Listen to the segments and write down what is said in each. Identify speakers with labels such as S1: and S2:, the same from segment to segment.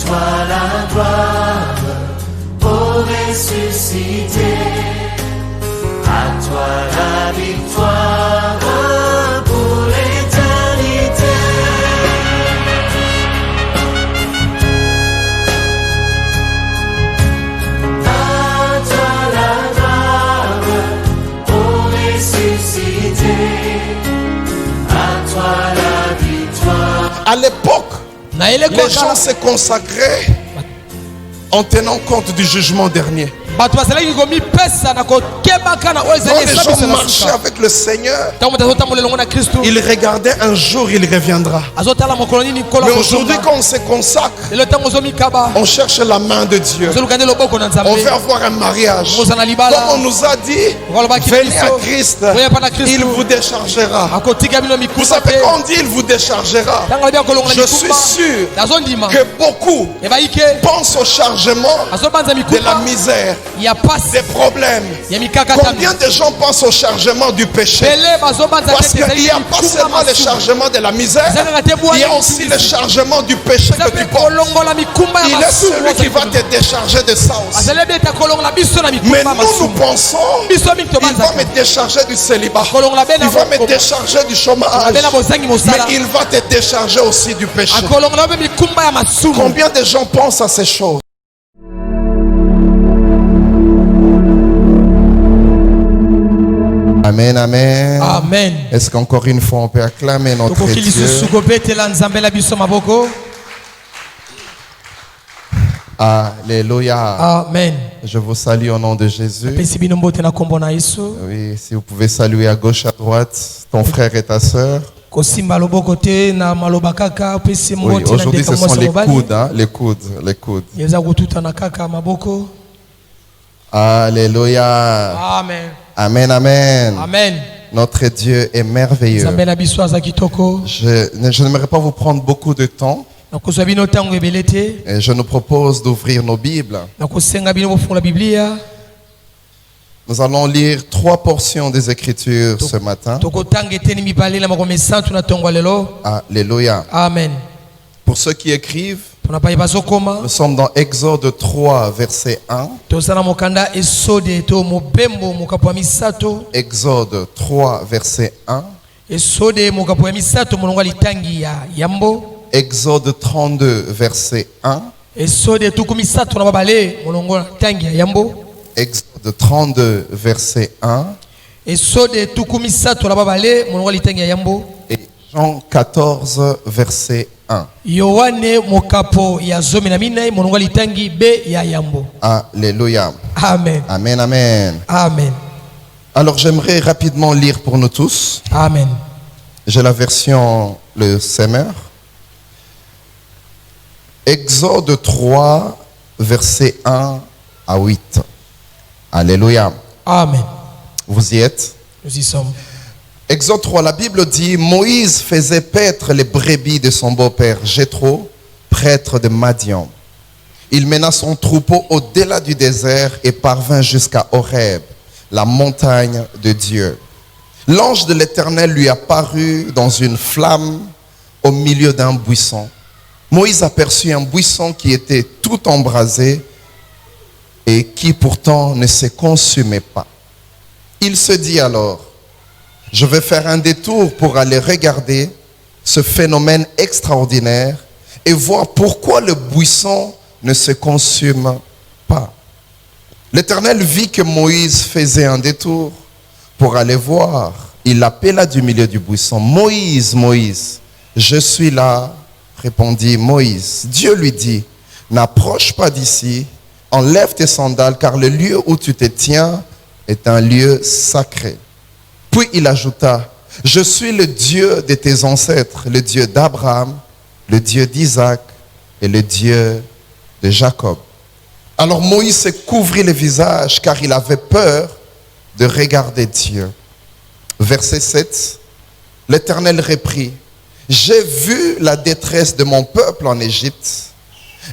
S1: toi la gloire, ô ressuscité. À toi la victoire pour l'éternité. À toi la gloire, ô ressuscité. À toi la victoire.
S2: À l'époque, les gens se consacraient en tenant compte du jugement dernier. Quand les gens marchaient avec le Seigneur, ils regardaient un jour il reviendra. Mais aujourd'hui quand on se consacre, on cherche la main de Dieu. On veut avoir un mariage. Comme on nous a dit, venez à Christ, il vous déchargera. Vous savez quand on dit il vous déchargera, je suis sûr que beaucoup pensent au chargement de la misère, des problèmes. Combien de gens pensent au chargement du péché? Parce qu'il n'y a pas seulement le chargement de la misère, il y a aussi le chargement du péché que tu portes. Il est celui qui va te décharger de ça aussi. Mais nous pensons, il va me décharger du célibat, il va me décharger du chômage, mais il va te décharger aussi du péché. Combien de gens pensent à ces choses? Amen, amen.
S3: Amen.
S2: Est-ce qu'encore une fois on peut acclamer notre Dieu? Alléluia.
S3: Amen.
S2: Je vous salue au nom de Jésus. Oui, si vous pouvez saluer à gauche, à droite, ton frère et ta sœur. Oui, aujourd'hui ce sont les coudes, hein? Les coudes. Alléluia.
S3: Amen.
S2: Amen, amen.
S3: Amen.
S2: Notre Dieu est merveilleux. Je n'aimerais pas vous prendre beaucoup de temps. Et je nous propose d'ouvrir nos Bibles. Nous allons lire 3 portions des Écritures ce matin. Alléluia.
S3: Amen.
S2: Pour ceux qui écrivent, nous sommes dans Exode 3, verset 1. Exode 3, verset 1. Exode 32, verset 1. Exode 32, verset 1. Et Jean 14, verset 1. Alléluia.
S3: Amen.
S2: Amen, amen.
S3: Amen.
S2: Alors j'aimerais rapidement lire pour nous tous.
S3: Amen.
S2: J'ai la version le Semeur. Exode 3, verset 1 à 8. Alléluia.
S3: Amen.
S2: Vous y êtes?
S3: Nous y sommes.
S2: Exode 3, la Bible dit, Moïse faisait paître les brebis de son beau-père Jéthro, prêtre de Madian. Il mena son troupeau au-delà du désert et parvint jusqu'à Horeb, la montagne de Dieu. L'ange de l'Éternel lui apparut dans une flamme au milieu d'un buisson. Moïse aperçut un buisson qui était tout embrasé et qui pourtant ne se consumait pas. Il se dit alors, je vais faire un détour pour aller regarder ce phénomène extraordinaire et voir pourquoi le buisson ne se consume pas. L'Éternel vit que Moïse faisait un détour pour aller voir. Il l'appela du milieu du buisson. Moïse, Moïse, je suis là, répondit Moïse. Dieu lui dit, n'approche pas d'ici, enlève tes sandales car le lieu où tu te tiens est un lieu sacré. Puis il ajouta, je suis le Dieu de tes ancêtres, le Dieu d'Abraham, le Dieu d'Isaac et le Dieu de Jacob. Alors Moïse se couvrit le visage car il avait peur de regarder Dieu. Verset 7, l'Éternel reprit, j'ai vu la détresse de mon peuple en Égypte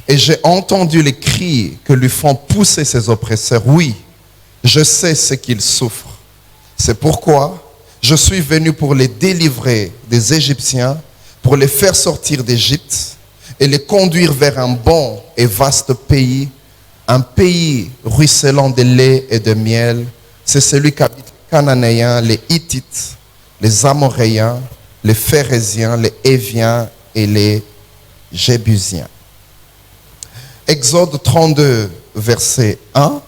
S2: et j'ai entendu les cris que lui font pousser ses oppresseurs. Oui, je sais ce qu'ils souffrent. C'est pourquoi je suis venu pour les délivrer des Égyptiens, pour les faire sortir d'Égypte. et les conduire vers un bon et vaste pays, un pays ruisselant de lait et de miel. C'est celui qu'habitent les Cananéens, les Hittites, les Amoréens, les Phérésiens, les Éviens et les Jébusiens. Exode 32, verset 1.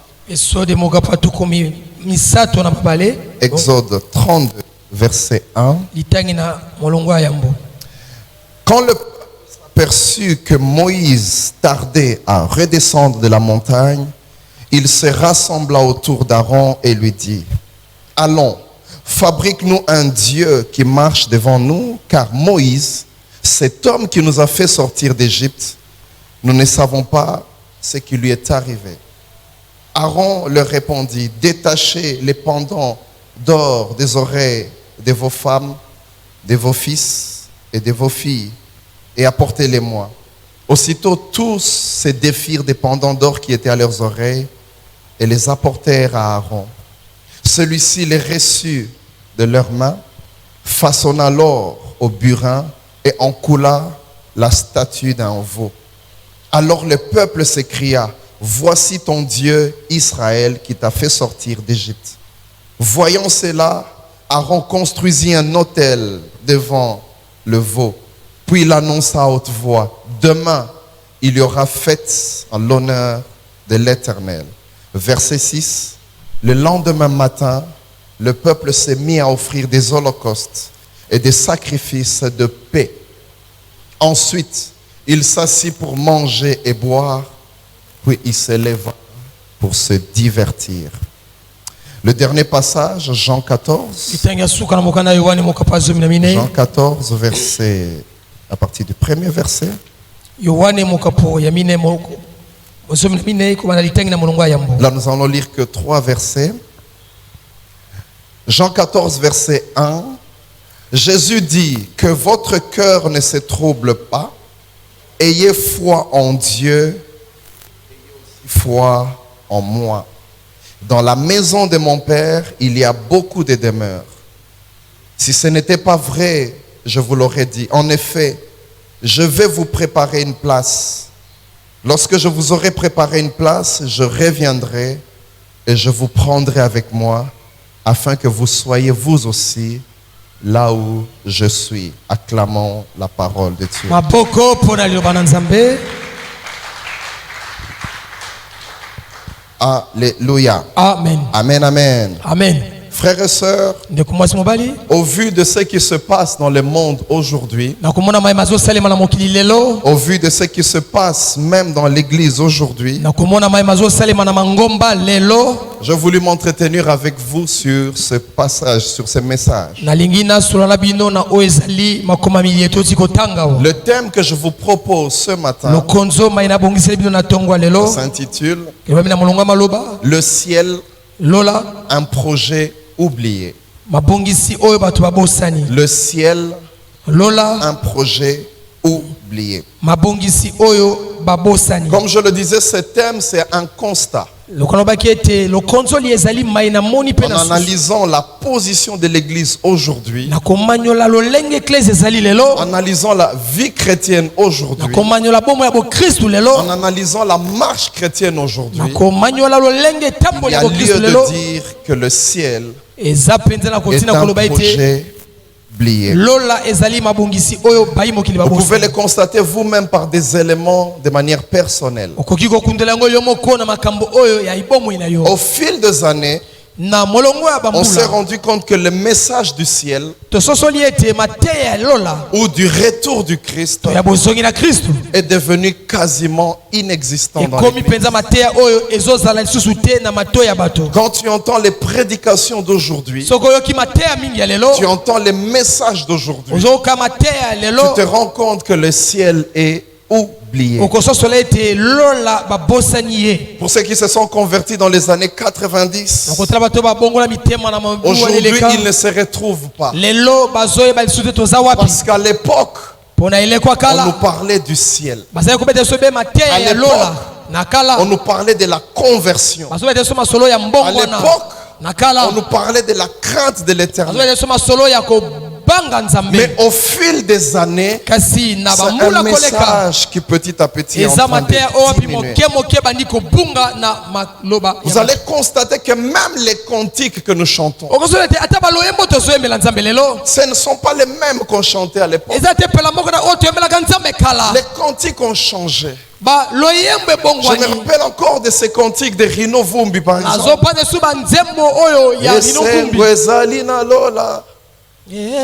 S3: Exode
S2: 32, verset 1. Quand le peuple s'aperçut que Moïse tardait à redescendre de la montagne, il se rassembla autour d'Aaron et lui dit: allons, fabrique-nous un Dieu qui marche devant nous, car Moïse, cet homme qui nous a fait sortir d'Égypte, nous ne savons pas ce qui lui est arrivé. Aaron leur répondit: détachez les pendants d'or des oreilles de vos femmes, de vos fils et de vos filles, et apportez-les-moi. Aussitôt tous se défirent des pendants d'or qui étaient à leurs oreilles et les apportèrent à Aaron. Celui-ci les reçut de leurs mains, façonna l'or au burin et en coula la statue d'un veau. Alors le peuple s'écria: voici ton Dieu Israël qui t'a fait sortir d'Égypte. Voyant cela, Aaron construisit un autel devant le veau. Puis il annonça à haute voix: demain, il y aura fête en l'honneur de l'Éternel. Verset 6. Le lendemain matin, le peuple s'est mis à offrir des holocaustes et des sacrifices de paix. Ensuite, il s'assit pour manger et boire, puis il se leva pour se divertir. Le dernier passage, Jean 14. Jean 14, verset, à partir du premier verset. Là, nous allons lire que 3 versets. Jean 14, verset 1. Jésus dit: que votre cœur ne se trouble pas. Ayez foi en Dieu, ayez aussi foi en moi. Dans la maison de mon Père, il y a beaucoup de demeures. Si ce n'était pas vrai, je vous l'aurais dit. En effet, je vais vous préparer une place. Lorsque je vous aurai préparé une place, je reviendrai et je vous prendrai avec moi, afin que vous soyez vous aussi là où je suis. Acclamons la parole de Dieu. Alléluia.
S3: Amen.
S2: Amen, amen.
S3: Amen.
S2: Frères et sœurs, au vu de ce qui se passe dans le monde aujourd'hui, au vu de ce qui se passe même dans l'église aujourd'hui, j'ai voulu m'entretenir avec vous sur ce passage, sur ce message. Le thème que je vous propose ce matin s'intitule Le ciel, un projet oublié. Le ciel, un projet oublié. Comme je le disais, ce thème, c'est un constat. En analysant la position de l'Église aujourd'hui, en analysant la vie chrétienne aujourd'hui, en analysant la marche chrétienne aujourd'hui, il y a lieu de dire que le ciel est un projet oublié. Vous pouvez le constater vous-même par des éléments de manière personnelle. Au fil des années, on s'est rendu compte que le message du ciel ou du retour du Christ est devenu quasiment inexistant dans l'Église. Quand tu entends les prédications d'aujourd'hui, tu entends les messages d'aujourd'hui, tu te rends compte que le ciel est oublié. Pour ceux qui se sont convertis dans les années 90, aujourd'hui ils ne se retrouvent pas. Parce qu'à l'époque, on nous parlait du ciel. À l'époque, on nous parlait de la conversion. À l'époque, on nous parlait de la crainte de l'Éternel.
S3: kobanga nzambe.
S2: Mais au fil des années,
S3: Kasi na
S2: c'est
S3: bambula
S2: un
S3: koleka.
S2: message qui petit à petit est en
S3: Eza
S2: train
S3: mater
S2: de
S3: owapi
S2: diminuer.
S3: moke moke bandi kobunga na maloba.
S2: Vous allez constater que même les cantiques que nous chantons,
S3: Okozole te ata baloyembo tozoyembela nzambe lelo.
S2: ce ne sont pas les mêmes qu'on chantait à l'époque.
S3: Eza te pela moko na oyo toyembelaka nzambe kala.
S2: Les cantiques ont changé.
S3: Ba loyembo
S2: Je me
S3: ebongwani.
S2: rappelle encore de ces cantiques de Rino Vumbi, par exemple.
S3: Nazopanza su banzembo oyo ya Rino Vumbi.
S2: Esengo ezali na lola.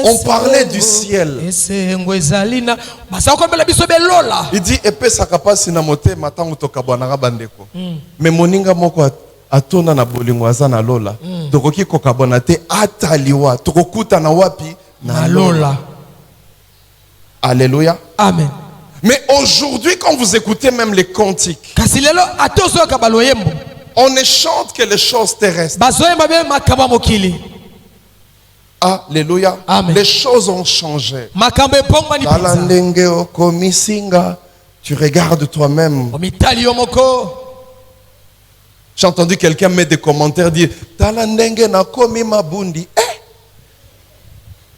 S2: On parlait du ciel.
S3: Esengo ezali na basa kombela biso belola.
S2: Il dit epesaka pasi na motema ntango tokabwanaka bandeko. Mais moninga moko atona na bolingo aza na lola. Tokoki kokabwana te ataliwa. Tokokuta na wapi?
S3: Na lola.
S2: Alléluia.
S3: Amen.
S2: Mais aujourd'hui, quand vous écoutez même les cantiques,
S3: Kasi lelo atozoyoka baloyembo.
S2: on ne chante que les choses terrestres.
S3: Bazoyemba be makambo mokili.
S2: Alléluia.
S3: Amen.
S2: Les choses ont changé.
S3: Makambo ebongwani
S2: Tala
S3: penza.
S2: ndenge okomisinga. Tu regardes toi-même.
S3: Omitali yo moko.
S2: J'ai entendu quelqu'un mettre des commentaires dire Tala ndenge nakomi mabundi.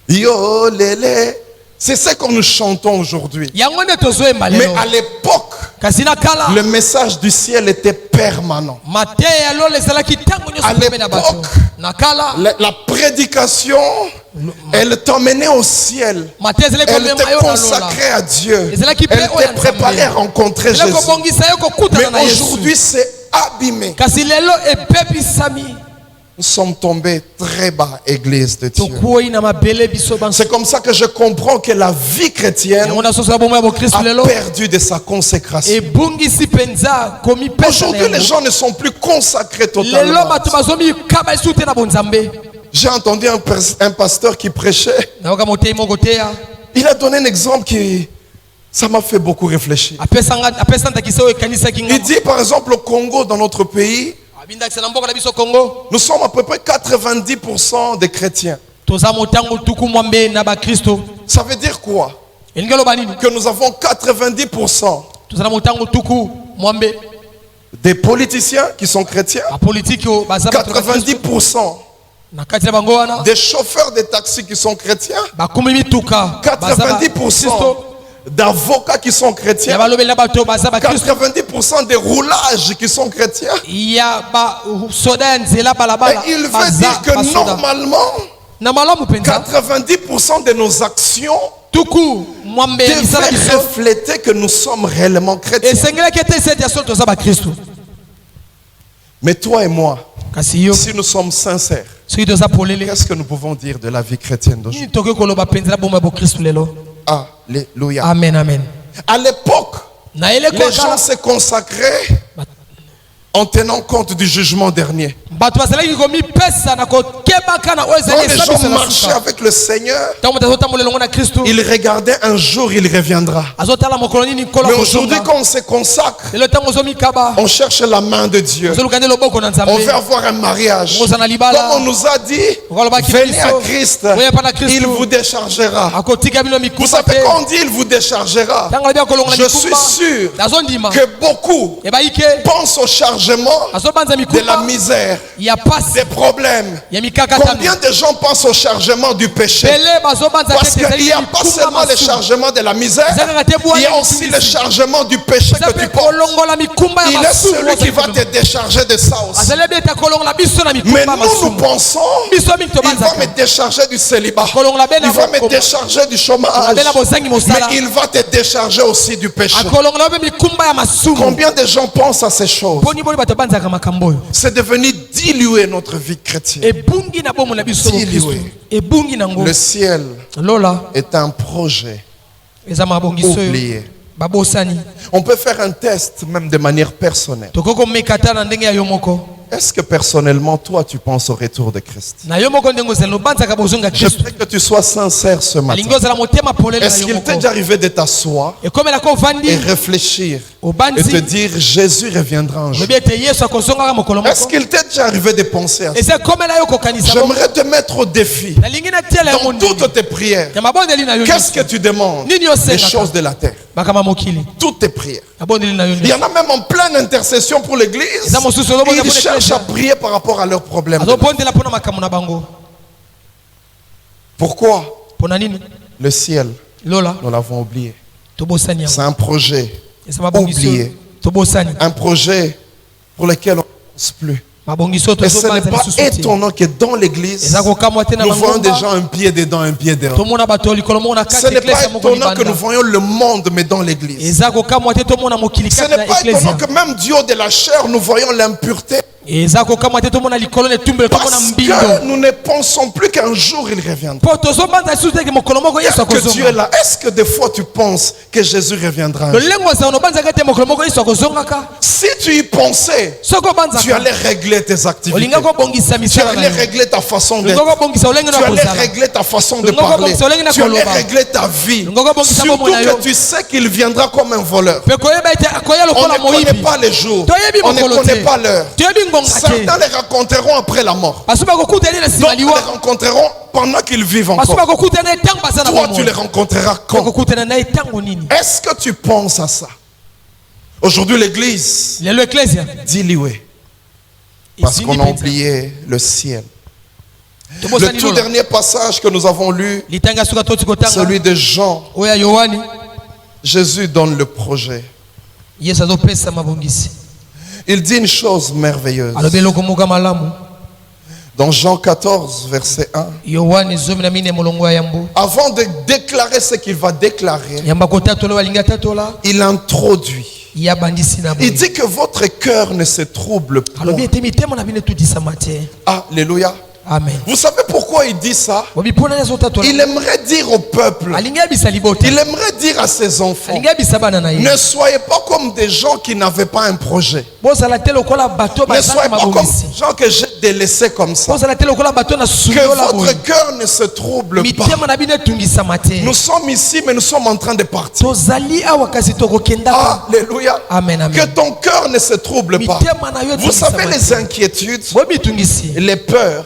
S2: Yo lele. C'est ce que nous chantons aujourd'hui.
S3: Yango nde tozoyemba
S2: Mais
S3: lelo.
S2: à l'époque,
S3: Kasi na kala.
S2: le message du ciel était permanent.
S3: Mate ya lola ezalaki tango
S2: À
S3: nyonso pembe na bato.
S2: l'époque,
S3: Na kala.
S2: La prédication, elle t'emmenait au ciel.
S3: Mate ezalaki
S2: Elle
S3: komema
S2: te
S3: yo na lola.
S2: consacrait à Dieu.
S3: Et c'est là qu'il
S2: Elle
S3: plaît, oh,
S2: te préparait à rencontrer
S3: Ezalaki
S2: Jésus.
S3: kobongisa yo kokutana na
S2: Mais
S3: Yesu.
S2: aujourd'hui, c'est abîmé.
S3: Kasi lelo ebebisami.
S2: Nous sommes tombés très bas, Église de Dieu.
S3: Tokuoi na mabele biso banso.
S2: C'est comme ça que je comprends que la vie chrétienne
S3: Yango na soso ya bomo ya Bokristo
S2: a
S3: lelo.
S2: perdu de sa consécration.
S3: Ebungisi penza komi pesa.
S2: Aujourd'hui, les gens ne sont plus consacrés
S3: Lelo
S2: totalement.
S3: bato bazomi kaba esu te na bonzambe.
S2: J'ai entendu un pasteur qui prêchait.
S3: Nayoka motei moko te ya.
S2: Il a donné un exemple qui, ça m'a fait beaucoup réfléchir.
S3: Apesa ndakisa oyo ekanisaki
S2: Il
S3: nga.
S2: dit par exemple au Congo, dans notre pays,
S3: Abindakisa na mboka na biso Congo.
S2: nous sommes à peu près 90% des chrétiens.
S3: Toza motango tuku mwambe na ba Kristo.
S2: Ça veut dire quoi?
S3: Elingi loba nini?
S2: Que nous avons 90%
S3: Toza na motango tuku mwambe.
S2: des politiciens qui sont chrétiens,
S3: Ba politiki o baza bato ba Kristo.
S2: 90%
S3: Na kati na bango wana.
S2: des chauffeurs de taxi qui sont chrétiens,
S3: Bakumi mituka. Baza ba
S2: 90%
S3: Kristo.
S2: d'avocats qui sont
S3: Ya
S2: chrétiens,
S3: balobeli na bato baza ba Kristo.
S2: 90% des roulages qui sont chrétiens.
S3: Ya ba soda ya nzela balabala.
S2: Et il veut
S3: baza
S2: dire que
S3: ba soda.
S2: normalement,
S3: Na malamu penza.
S2: 90% de nos actions
S3: Tuku mwambe misala
S2: devaient
S3: biso.
S2: refléter que nous sommes réellement chrétiens.
S3: Esengelaki ete sete ya solo toza ba Kristo.
S2: Mais toi et moi,
S3: Kasi yo
S2: si nous sommes sincères,
S3: soki toza polele.
S2: qu'est-ce que nous pouvons dire de la vie chrétienne d'aujourd'hui?
S3: Nini tokoki koloba penza na bomo ya Bokristo lelo.
S2: Alléluia.
S3: Amen amen.
S2: À l'époque,
S3: Na eleko
S2: les gens se consacraient en tenant compte du jugement dernier.
S3: bato bazalaki komipesa na kokebaka na oyo
S2: Quand
S3: ezali
S2: les gens
S3: esabiso na
S2: marchaient
S3: suka.
S2: avec le Seigneur,
S3: Ntango moto azotambola elongo na Kristo.
S2: ils regardaient un jour, il reviendra.
S3: Azotala mokolo nini nkolo
S2: Mais aujourd'hui,
S3: akozonga.
S2: quand on se consacre,
S3: Lelo ntango ozomikaba.
S2: on cherche la main de Dieu.
S3: Ozoluka nde loboko na
S2: On
S3: Nzambe.
S2: veut avoir un mariage.
S3: Okozala
S2: Comme
S3: libala.
S2: on nous a dit,
S3: Okolobaki
S2: venez à
S3: biso.
S2: Christ,
S3: Oya pa na Kristo.
S2: il vous déchargera.
S3: Akotika bino
S2: Vous
S3: mikumba
S2: savez,
S3: te.
S2: quand on dit il vous déchargera,
S3: Ntango alobia kolongola
S2: je suis
S3: mikumba.
S2: sûr
S3: Nazondima.
S2: que beaucoup
S3: Ebayike.
S2: pensent au chargement
S3: Azobanza
S2: de la
S3: mikumba.
S2: misère,
S3: Ya pasi.
S2: des problèmes.
S3: Ya mikakatano.
S2: Combien de gens pensent au chargement du péché?
S3: Bele bazobanza
S2: Parce
S3: tete
S2: qu'il n'y a
S3: ezali
S2: pas
S3: mikumba
S2: seulement le
S3: masumu.
S2: chargement de la misère, il y a aussi le chargement du péché que tu
S3: Azape
S2: portes.
S3: kolongola mikumba ya
S2: Il est
S3: masumu.
S2: celui qui va te décharger de ça aussi.
S3: Azali beta kolongola biso na
S2: Mais
S3: mikumba
S2: nous, nous
S3: masumu.
S2: pensons,
S3: Biso mingi
S2: il va
S3: tobanzaka.
S2: me décharger du célibat.
S3: Kolongola bena
S2: Il va me
S3: mokoma.
S2: décharger du chômage.
S3: Bena bozangi
S2: Mais
S3: mosala.
S2: il va te décharger aussi du péché.
S3: Akolongola be mikumba ya masumu.
S2: Combien de gens pensent à ces choses?
S3: Boni boni bato banzaka makambo oyo.
S2: C'est devenu diluer notre vie chrétienne.
S3: Ebungi na bomo na biso
S2: Dilué.
S3: Kristo. Ebungi nango.
S2: Le ciel
S3: Lola
S2: est un projet
S3: eza mabongiso oyo.
S2: oublié.
S3: Babosani.
S2: On peut faire un test même de manière personnelle.
S3: Tokoko mekata na ndenge ya yo moko.
S2: Est-ce que personnellement, toi, tu penses au retour de Christ?
S3: Na yo moko ndenge ozali banzaka bozonga
S2: Je
S3: Kristo.
S2: prie que tu sois sincère ce matin.
S3: Alingi ozala motema polele na
S2: Est-ce
S3: yo
S2: qu'il t'est
S3: moko.
S2: déjà arrivé de t'asseoir
S3: Ekomela ko
S2: et
S3: vandi
S2: réfléchir et te
S3: obanzi.
S2: dire Jésus reviendra un jour?
S3: Lobi ete Yesu akozongaka mokolo
S2: Est-ce
S3: moko.
S2: qu'il t'est déjà arrivé de penser à ça?
S3: Eza komela yo kokanisa bongo.
S2: J'aimerais te mettre au défi
S3: Nalingi na tiela yo
S2: dans
S3: mondenge.
S2: toutes tes prières.
S3: Ya mabondeli na yo.
S2: Qu'est-ce que tu demandes?
S3: Nini
S2: Les
S3: osengaka.
S2: choses de la terre.
S3: Bakama mokili.
S2: Toutes tes prières.
S3: Mabondeli na yo.
S2: Il y en a même en pleine intercession pour l'église.
S3: Eza mosusu ozo
S2: Ils cherchent à prier par rapport à leurs problèmes.
S3: azobondela mpona makambo na bango.
S2: Pourquoi?
S3: Pona nini?
S2: Le ciel,
S3: Lola.
S2: nous l'avons oublié.
S3: Tobosani yango.
S2: C'est un projet
S3: Eza mabongiso.
S2: oublié.
S3: Tobosani.
S2: Un projet pour lequel on ne pense plus.
S3: Mabongiso
S2: Et ce n'est
S3: tozobanza
S2: pas
S3: lisusu te.
S2: étonnant que dans l'église,
S3: Eza kokamwa te na
S2: nous voyons des
S3: bangomba.
S2: gens un pied dedans, un pied dehors.
S3: Tomona bato likolo mona
S2: Ce
S3: kati
S2: n'est pas
S3: eklesa moko
S2: étonnant que nous
S3: libanda.
S2: voyons le monde, mais dans l'église.
S3: Eza kokamwa te tomona mokili
S2: Ce
S3: kati
S2: n'est
S3: na
S2: pas étonnant
S3: eklesa.
S2: que même du haut de la chair, nous voyons l'impureté.
S3: Eza kokamwa te tomona likolo ne tumbele tomona
S2: Parce
S3: mbindo.
S2: que nous ne pensons plus qu'un jour il reviendra.
S3: Po tozobanza lisusu te ke mokolo moko Yesu
S2: Que Dieu est
S3: akozonga.
S2: là. Est-ce que des fois tu penses que Jésus reviendra un jour?
S3: Lolengo za onobanzaka te mokolo moko Yesu akozongaka.
S2: Si tu y pensais,
S3: Soko
S2: tu
S3: banzaka.
S2: allais régler tes activités.
S3: Olinga kobongisa
S2: Tu
S3: misala na
S2: allais
S3: yo.
S2: régler ta façon d'être.
S3: Olinga kobongisa olenge na
S2: Tu allais
S3: kozala.
S2: régler ta façon de
S3: Lungo
S2: parler.
S3: kobongisa olenge na
S2: Tu allais
S3: koloba.
S2: régler ta vie.
S3: Lungo kobongisa
S2: Surtout
S3: bomona yo.
S2: que tu sais qu'il viendra comme un voleur.
S3: Pe koyeba ete akoya
S2: On
S3: lokola
S2: ne connaît
S3: moyibi.
S2: pas les jours.
S3: Toyebi
S2: On ne
S3: mokolo
S2: connaît
S3: te.
S2: pas l'heure.
S3: Toyebi ngonga te.
S2: Certains les rencontreront après la mort.
S3: Basuba kokutani na
S2: D'autres
S3: simaliwa.
S2: les rencontreront pendant qu'ils vivent
S3: Basuba
S2: encore.
S3: kokutani etango baza na
S2: Toi,
S3: bomo.
S2: tu les rencontreras quand?
S3: Kokutana na etango nini?
S2: Est-ce que tu penses à ça? Aujourd'hui, l'église
S3: Lelo ecclesia.
S2: dit lié. Parce
S3: Izindi
S2: qu'on a
S3: penza.
S2: oublié le ciel. Le
S3: Tobosani
S2: tout
S3: lola.
S2: dernier passage que nous avons lu,
S3: Litanga suka toti kotanga.
S2: celui de Jean,
S3: Oya Yohani.
S2: Jésus donne le projet.
S3: Yesu azopesa mabongisi.
S2: Il dit une chose merveilleuse.
S3: Alobi eloko moko malamu.
S2: Dans Jean 14, verset 1,
S3: Yohani 14 molongo ya yambo.
S2: avant de déclarer ce qu'il va déclarer,
S3: Yamba kotatola balinga tatola.
S2: il introduit.
S3: Ya bandisi na
S2: Il
S3: bo.
S2: dit que votre cœur ne se trouble
S3: Alobi
S2: point.
S3: ete mitema na bino tutisa mate.
S2: Alléluia.
S3: Amen.
S2: Vous savez pourquoi il dit ça?
S3: Bobi pona yazo tatola.
S2: Il aimerait dire au peuple,
S3: Alinga bisa libota.
S2: il aimerait dire à ses enfants,
S3: Alinga bisa bana na ye.
S2: ne soyez pas comme des gens qui n'avaient pas un projet.
S3: Bozala te lokola bato
S2: Ne
S3: bazana
S2: soyez pas comme
S3: mabongisi.
S2: des gens que j'ai délaissés comme ça.
S3: Bozala te lokola bato na
S2: Que
S3: suyola boye.
S2: votre cœur ne se trouble pas.
S3: Mitema na bino etungisa mate.
S2: Nous sommes ici, mais nous sommes en train de partir.
S3: Tozali awa kasi tokokendaka.
S2: Alléluia.
S3: Amen, amen.
S2: Que ton cœur ne se trouble pas.
S3: Mitema na yo
S2: Vous
S3: etungisa
S2: savez,
S3: mate.
S2: les inquiétudes,
S3: Bomitungisi.
S2: les peurs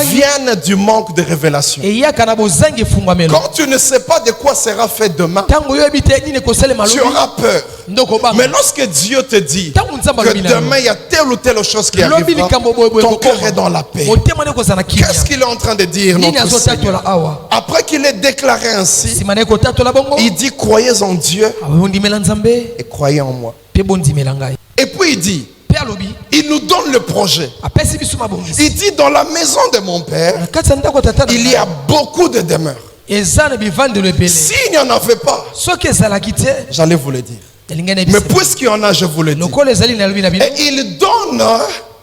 S2: viennent du manque de révélation.
S3: Eyaka na bozangi efungwamelo.
S2: Quand tu ne sais pas de quoi sera fait demain,
S3: Tango yo ebite nini kosalema
S2: tu
S3: lobi.
S2: auras peur.
S3: Ndoko banga.
S2: Mais lorsque Dieu te dit
S3: Tango nzamba
S2: que
S3: lobi na yo.
S2: demain il y a telle ou telle chose qui
S3: Lobi
S2: arrivera,
S3: likambo boye boye
S2: ton cœur
S3: kokoma.
S2: est dans la paix.
S3: Motema ne kozana kimia.
S2: Qu'est-ce qu'il est en train de dire,
S3: Nini
S2: notre Seigneur?
S3: azotatola awa.
S2: Après qu'il ait déclaré ainsi,
S3: Simana ekotatola bongo.
S2: il dit croyez en Dieu
S3: Abondimela nzambe.
S2: et croyez en moi.
S3: Pe bondimela ngai.
S2: Et puis il dit,
S3: Pe alobi.
S2: il nous donne le projet.
S3: Apesi biso mabongisi.
S2: Il dit dans la maison de mon père,
S3: Na kati ya ndako tata na
S2: il y a beaucoup de demeures.
S3: eza na bivandelo ebele.
S2: S'il n'y en avait pas,
S3: Soki ezalaki te
S2: j'allais vous le dire.
S3: elingai na
S2: Mais
S3: ebisa.
S2: puisqu'il y en a, je vous le dis.
S3: Lokola ezali na lobi na bino.
S2: Et il donne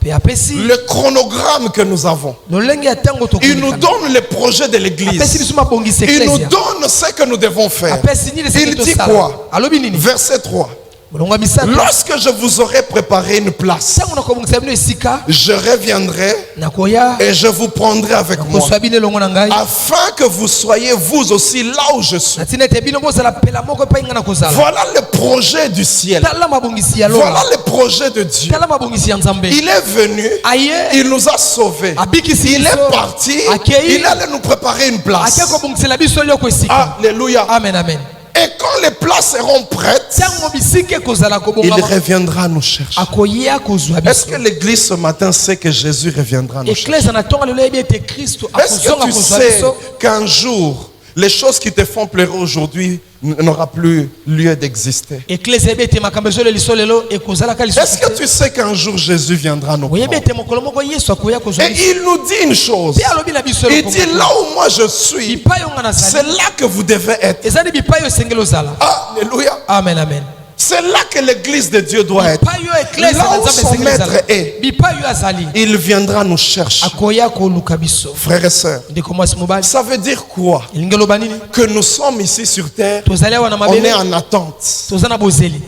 S3: Pe apesi
S2: le chronogramme que nous avons.
S3: lolenge ya tango
S2: Il nous
S3: tokolikana.
S2: donne le projet de
S3: Apesi
S2: l'église.
S3: biso mabongisi
S2: Il nous
S3: eklesia.
S2: donne ce que nous devons faire.
S3: Apesi nini
S2: Il
S3: seki
S2: dit
S3: tosala.
S2: quoi?
S3: Alobi nini?
S2: Verset 3.
S3: Molongo ya misato.
S2: Lorsque je vous aurai préparé une place,
S3: Tango nakobongisa bino esika
S2: je reviendrai
S3: nakoya
S2: et je vous prendrai avec moi,
S3: nakoswa bino elongo na ngai.
S2: afin que vous soyez vous aussi là où je suis.
S3: Na tina ete bino bozala pela moko epai nga na kozala.
S2: Voilà le projet du ciel.
S3: Tala mabongisi ya
S2: Voilà
S3: lola.
S2: le projet de Dieu.
S3: Tala mabongisi ya nzambe.
S2: Il est venu,
S3: Aye
S2: il nous a sauvés.
S3: abikisi
S2: Il
S3: biso.
S2: est parti,
S3: Akei.
S2: il allait nous préparer une place.
S3: Ake kobongisela biso eloko esika.
S2: Alléluia.
S3: Amen, amen.
S2: Et quand les places seront prêtes,
S3: Tango bisika ekozala
S2: il
S3: kobongama.
S2: reviendra nous chercher.
S3: Akoya kozwa
S2: Est-ce
S3: biso.
S2: que l'église ce matin sait que Jésus reviendra nous chercher?
S3: Eklesa na tonga lelo yebi ete Kristo
S2: Est-ce
S3: akozonga
S2: que tu
S3: kozwa
S2: sais
S3: biso.
S2: qu'un jour, les choses qui te font pleurer aujourd'hui n'aura plus lieu d'exister?
S3: Eklesa yebi ete makambo ezolo liso lelo ekozalaka lisusu
S2: Est-ce que
S3: te.
S2: tu sais qu'un jour Jésus viendra nous
S3: Oyebi
S2: prendre?
S3: ete mokolo moko Yesu akoya kozwa
S2: Et
S3: biso.
S2: il nous dit une chose.
S3: Pe alobi na biso
S2: Il
S3: eloko
S2: dit
S3: moko.
S2: là où moi je suis,
S3: Bipai onga na
S2: c'est
S3: zali.
S2: là que vous devez être.
S3: Eza ni bipai osengeli ozala.
S2: Alléluia.
S3: Amen, amen.
S2: C'est là que l'église de Dieu doit être.
S3: Bipai yo eklesa
S2: Là
S3: na
S2: où
S3: nzambe
S2: son
S3: esengeli
S2: maître
S3: ozala.
S2: est,
S3: Bipai yo azali.
S2: il viendra nous chercher.
S3: Akoya koluka biso.
S2: Frères et sœurs,
S3: Ndeko mwasi mobali.
S2: ça veut dire quoi?
S3: Elingi eloba nini?
S2: Que nous sommes ici sur terre,
S3: Tozali awa na
S2: on est
S3: mabele.
S2: en attente.
S3: Toza na bozeli.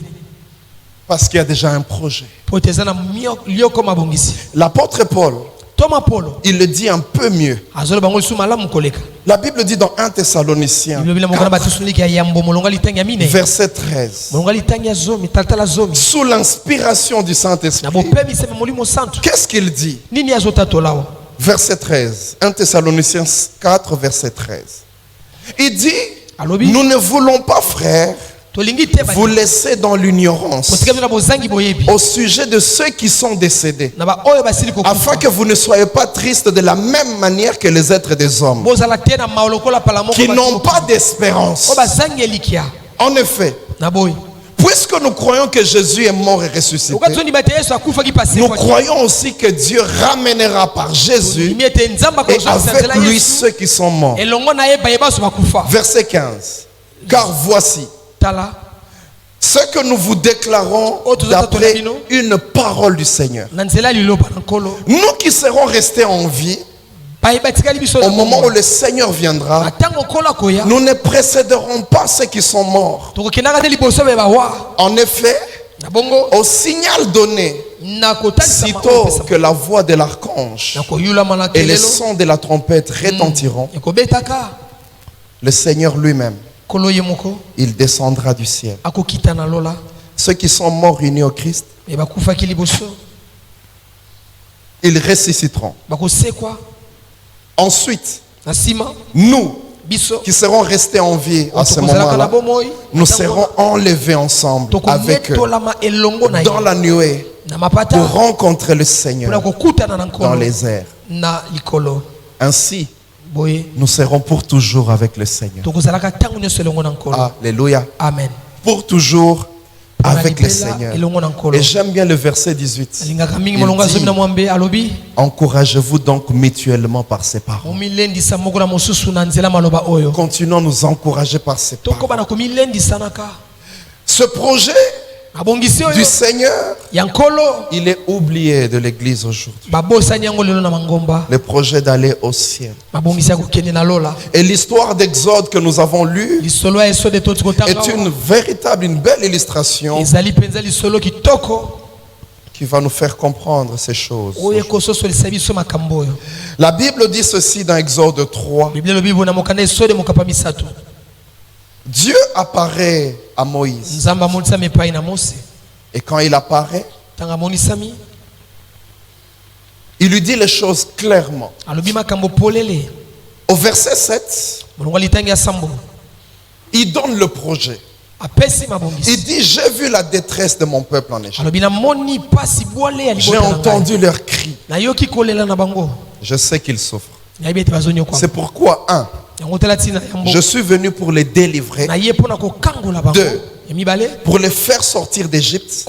S2: Parce qu'il y a déjà un projet.
S3: Po teza na lioko mabongisi.
S2: L'apôtre Paul,
S3: Toma Polo.
S2: il le dit un peu mieux.
S3: Azolo bango lisu malamu koleka.
S2: La Bible dit dans 1 Thessaloniciens,
S3: Biblia mokana batisuniki ya yambo molonga litangi ya mine.
S2: verset 13.
S3: Molonga litangi ya zomi, taltala zomi.
S2: Sous l'inspiration du
S3: Na
S2: Saint-Esprit,
S3: bopemi sema molimo santo.
S2: qu'est-ce qu'il dit?
S3: Nini azotatola wa?
S2: Verset 13. 1 Thessaloniciens 4, verset 13. Il dit,
S3: Alobi.
S2: nous ne voulons pas, frères,
S3: tolingi te
S2: vous laissez dans l'ignorance au sujet de ceux qui sont décédés, afin que vous ne soyez pas tristes de la même manière que les êtres des hommes, qui n'ont pas d'espérance. En effet, puisque nous croyons que Jésus est mort et ressuscité, nous croyons aussi que Dieu ramènera par Jésus et avec lui ceux qui sont morts. Verset 15. Car voici ce que nous vous déclarons d'après une parole du Seigneur. Nous qui serons restés en vie, au moment où le Seigneur viendra, nous ne précéderons pas ceux qui sont morts. En effet, au signal donné, sitôt que la voix de l'archange et les sons de la trompette retentiront, le Seigneur lui-même, il descendra du ciel. Ceux qui sont morts unis au Christ, ils ressusciteront. Ensuite, nous qui serons restés en vie à ce moment-là, nous serons enlevés ensemble avec eux dans la nuée pour rencontrer le Seigneur dans les airs. Ainsi, nous serons pour toujours avec le Seigneur. Alléluia.
S3: Amen.
S2: Pour toujours avec le Seigneur. Et j'aime bien le verset 18. Il dit, encouragez-vous donc mutuellement par ces paroles. Continuons à nous encourager par ces paroles. Ce projet du Seigneur, il est oublié de l'église aujourd'hui. Le projet d'aller au ciel. Et l'histoire d'Exode que nous avons lue est une belle illustration qui va nous faire comprendre ces choses. La Bible dit ceci dans Exode 3. Dieu apparaît à Moïse. Et quand il apparaît, il lui dit les choses clairement. Au verset 7, il donne le projet. Il dit, j'ai vu la détresse de mon peuple en Égypte. J'ai entendu leurs cris. Je sais qu'ils souffrent. C'est pourquoi, je suis venu pour les délivrer. 2, pour les faire sortir d'Égypte.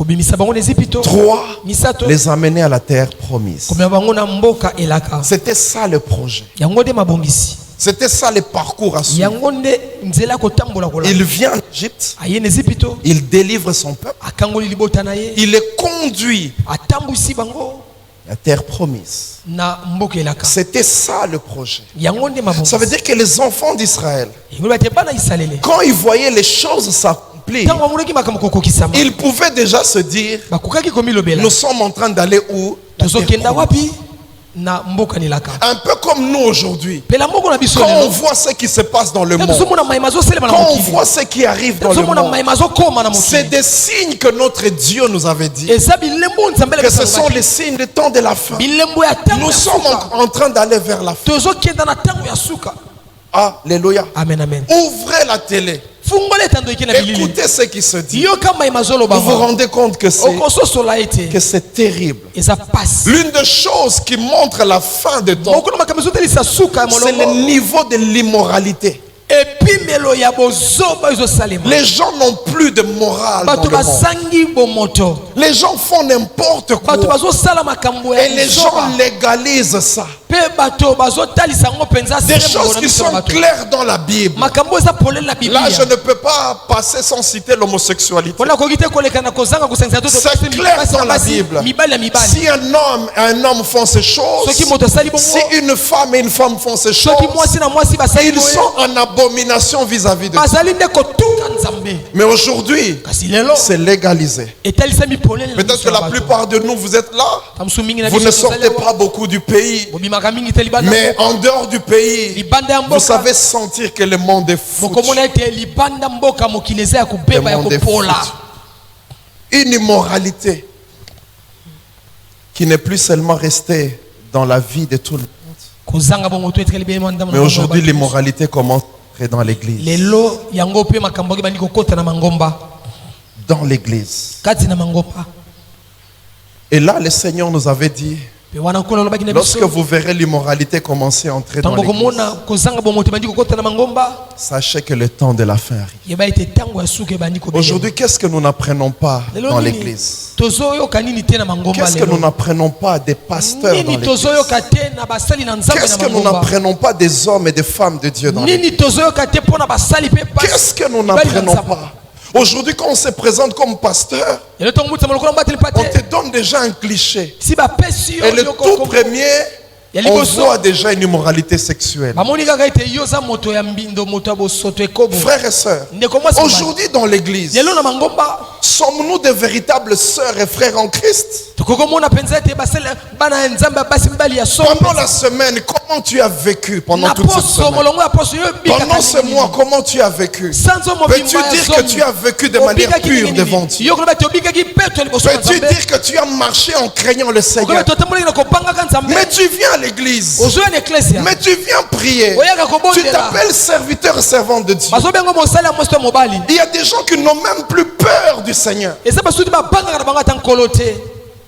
S2: 3, les amener à la terre promise. C'était ça le projet. C'était ça le parcours à suivre. Il vient en Égypte. Il délivre son peuple. Il est conduit à la terre promise. C'était ça le projet. Ça veut dire que les enfants d'Israël, quand ils voyaient les choses s'accomplir, ils pouvaient déjà se dire, nous sommes en train d'aller où? Un peu comme nous aujourd'hui. Quand on voit ce qui se passe dans le monde, quand on voit ce qui arrive dans le monde, c'est des signes que notre Dieu nous avait dit, que ce sont les signes du temps de la fin. Nous sommes en train d'aller vers la fin. Alléluia.
S3: Amen, amen.
S2: Ouvrez la télé. Écoutez ce qui se dit. Vous vous rendez compte que c'est terrible. L'une des choses qui montre la fin de temps, c'est le niveau de l'immoralité. Les gens n'ont plus de morale dans le monde. Les gens font n'importe quoi. Et les gens légalisent ça. Des choses qui sont claires dans la Bible. Là, je ne peux pas passer sans citer l'homosexualité. C'est clair dans la Bible. Si un homme font ces choses, si une femme et une femme font ces choses, ils sont en abomination vis-à-vis de Dieu. Mais aujourd'hui, c'est légalisé. Peut-être que la plupart de nous, vous êtes là. Vous ne sortez pas beaucoup du pays. Mais en dehors du pays, vous savez sentir que le monde est foutu. Le monde est foutu. Une immoralité qui n'est plus seulement restée dans la vie de tout le monde. Mais aujourd'hui, l'immoralité commence rentrer dans l'église.
S3: lelo yango pe makambo ke bandi kokota na mangomba
S2: Dans l'église.
S3: kati na mangomba
S2: Et là, le Seigneur nous avait dit,
S3: pe wana kolo lobaki na
S2: lorsque
S3: biso
S2: vous verrez l'immoralité commencer à entrer dans
S3: tango
S2: l'église,
S3: komona kozanga bomoto bandi kokota na mangomba
S2: sachez que le temps de la fin arrive.
S3: yeba ete tango ya suke bandi ko
S2: Aujourd'hui, qu'est-ce que nous n'apprenons pas dans l'église?
S3: tozoyoka nini te na mangomba
S2: Qu'est-ce que nous n'apprenons pas des pasteurs dans
S3: nini
S2: l'église?
S3: tozoyoka te na basali na nzambe
S2: Qu'est-ce
S3: na
S2: que nous
S3: mangomba
S2: n'apprenons pas des hommes et des femmes de Dieu dans l'église?
S3: nini tozoyoka te mpona basali pe
S2: Qu'est-ce que nous n'apprenons pas? Aujourd'hui, quand on se présente comme pasteur,
S3: lelo tongo mutsa moloko mbateli
S2: on
S3: pate
S2: te donne déjà un cliché.
S3: si bapesi yo
S2: Et le tout premier,
S3: Ya
S2: on
S3: liboso.
S2: voit déjà une immoralité sexuelle.
S3: bamoni kaka ete yo za moto ya mbindo moto ya bosoto ekobo
S2: Frères et sœurs,
S3: ndeko mwasi mobali.
S2: aujourd'hui dans l'église,
S3: lelo na mangomba
S2: sommes-nous de véritables sœurs et frères en Christ?
S3: tokokomona mpenza ete basali bana ya nzambe ya basi mibali ya somo
S2: Pendant la semaine, comment tu as vécu pendant
S3: na
S2: toute cette
S3: poso
S2: semaine?
S3: molongo ya poso yo
S2: Pendant ce mois, comment tu as vécu?
S3: sanzo
S2: Peux-tu
S3: mobimba
S2: dire que tu as vécu de manière pure devant Dieu?
S3: yo koloba te obikaki peto liboso na
S2: Peux-tu
S3: nzambe
S2: dire que tu as marché en craignant le Seigneur?
S3: okoloba totambolaki na kopangaka nzambe
S2: Mais tu viens à l'église.
S3: ozoya na eklesia
S2: Mais tu viens prier.
S3: oyaka
S2: Tu
S3: kobondela
S2: t'appelles serviteur et servant de Dieu.
S3: bazobenga mosali ya mwasi to ya mobali
S2: Il y a des gens qui n'ont même plus peur du Seigneur.
S3: eza basuti babangaka na bango ata nkolo te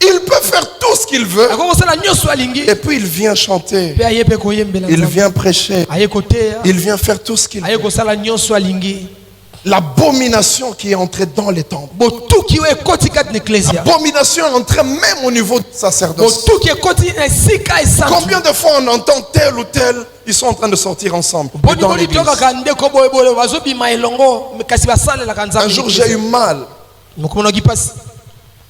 S2: Il peut faire tout ce qu'il veut.
S3: akoki kosala nyonso alingi
S2: Et puis il vient chanter.
S3: mpe aye mpe koyembela
S2: Il
S3: nzambe
S2: vient prêcher.
S3: aye koteya
S2: Il vient faire tout ce qu'il
S3: aye
S2: veut.
S3: kosala nyonso alingi
S2: L'abomination qui est entrée dans les temples.
S3: botuki oyo ekoti kati na eklesia
S2: L'abomination est entrée même au niveau du sacerdoce.
S3: botuki ekoti na esika esantu
S2: Combien de fois on entend tel ou tel, ils sont en train de sortir ensemble dans
S3: boniboni
S2: l'église.
S3: tokaka ndeko boyeboye bazobima elongo kasi basalelaka
S2: Un
S3: nzambe
S2: jour j'ai eu mal.
S3: mokomonaki mpasi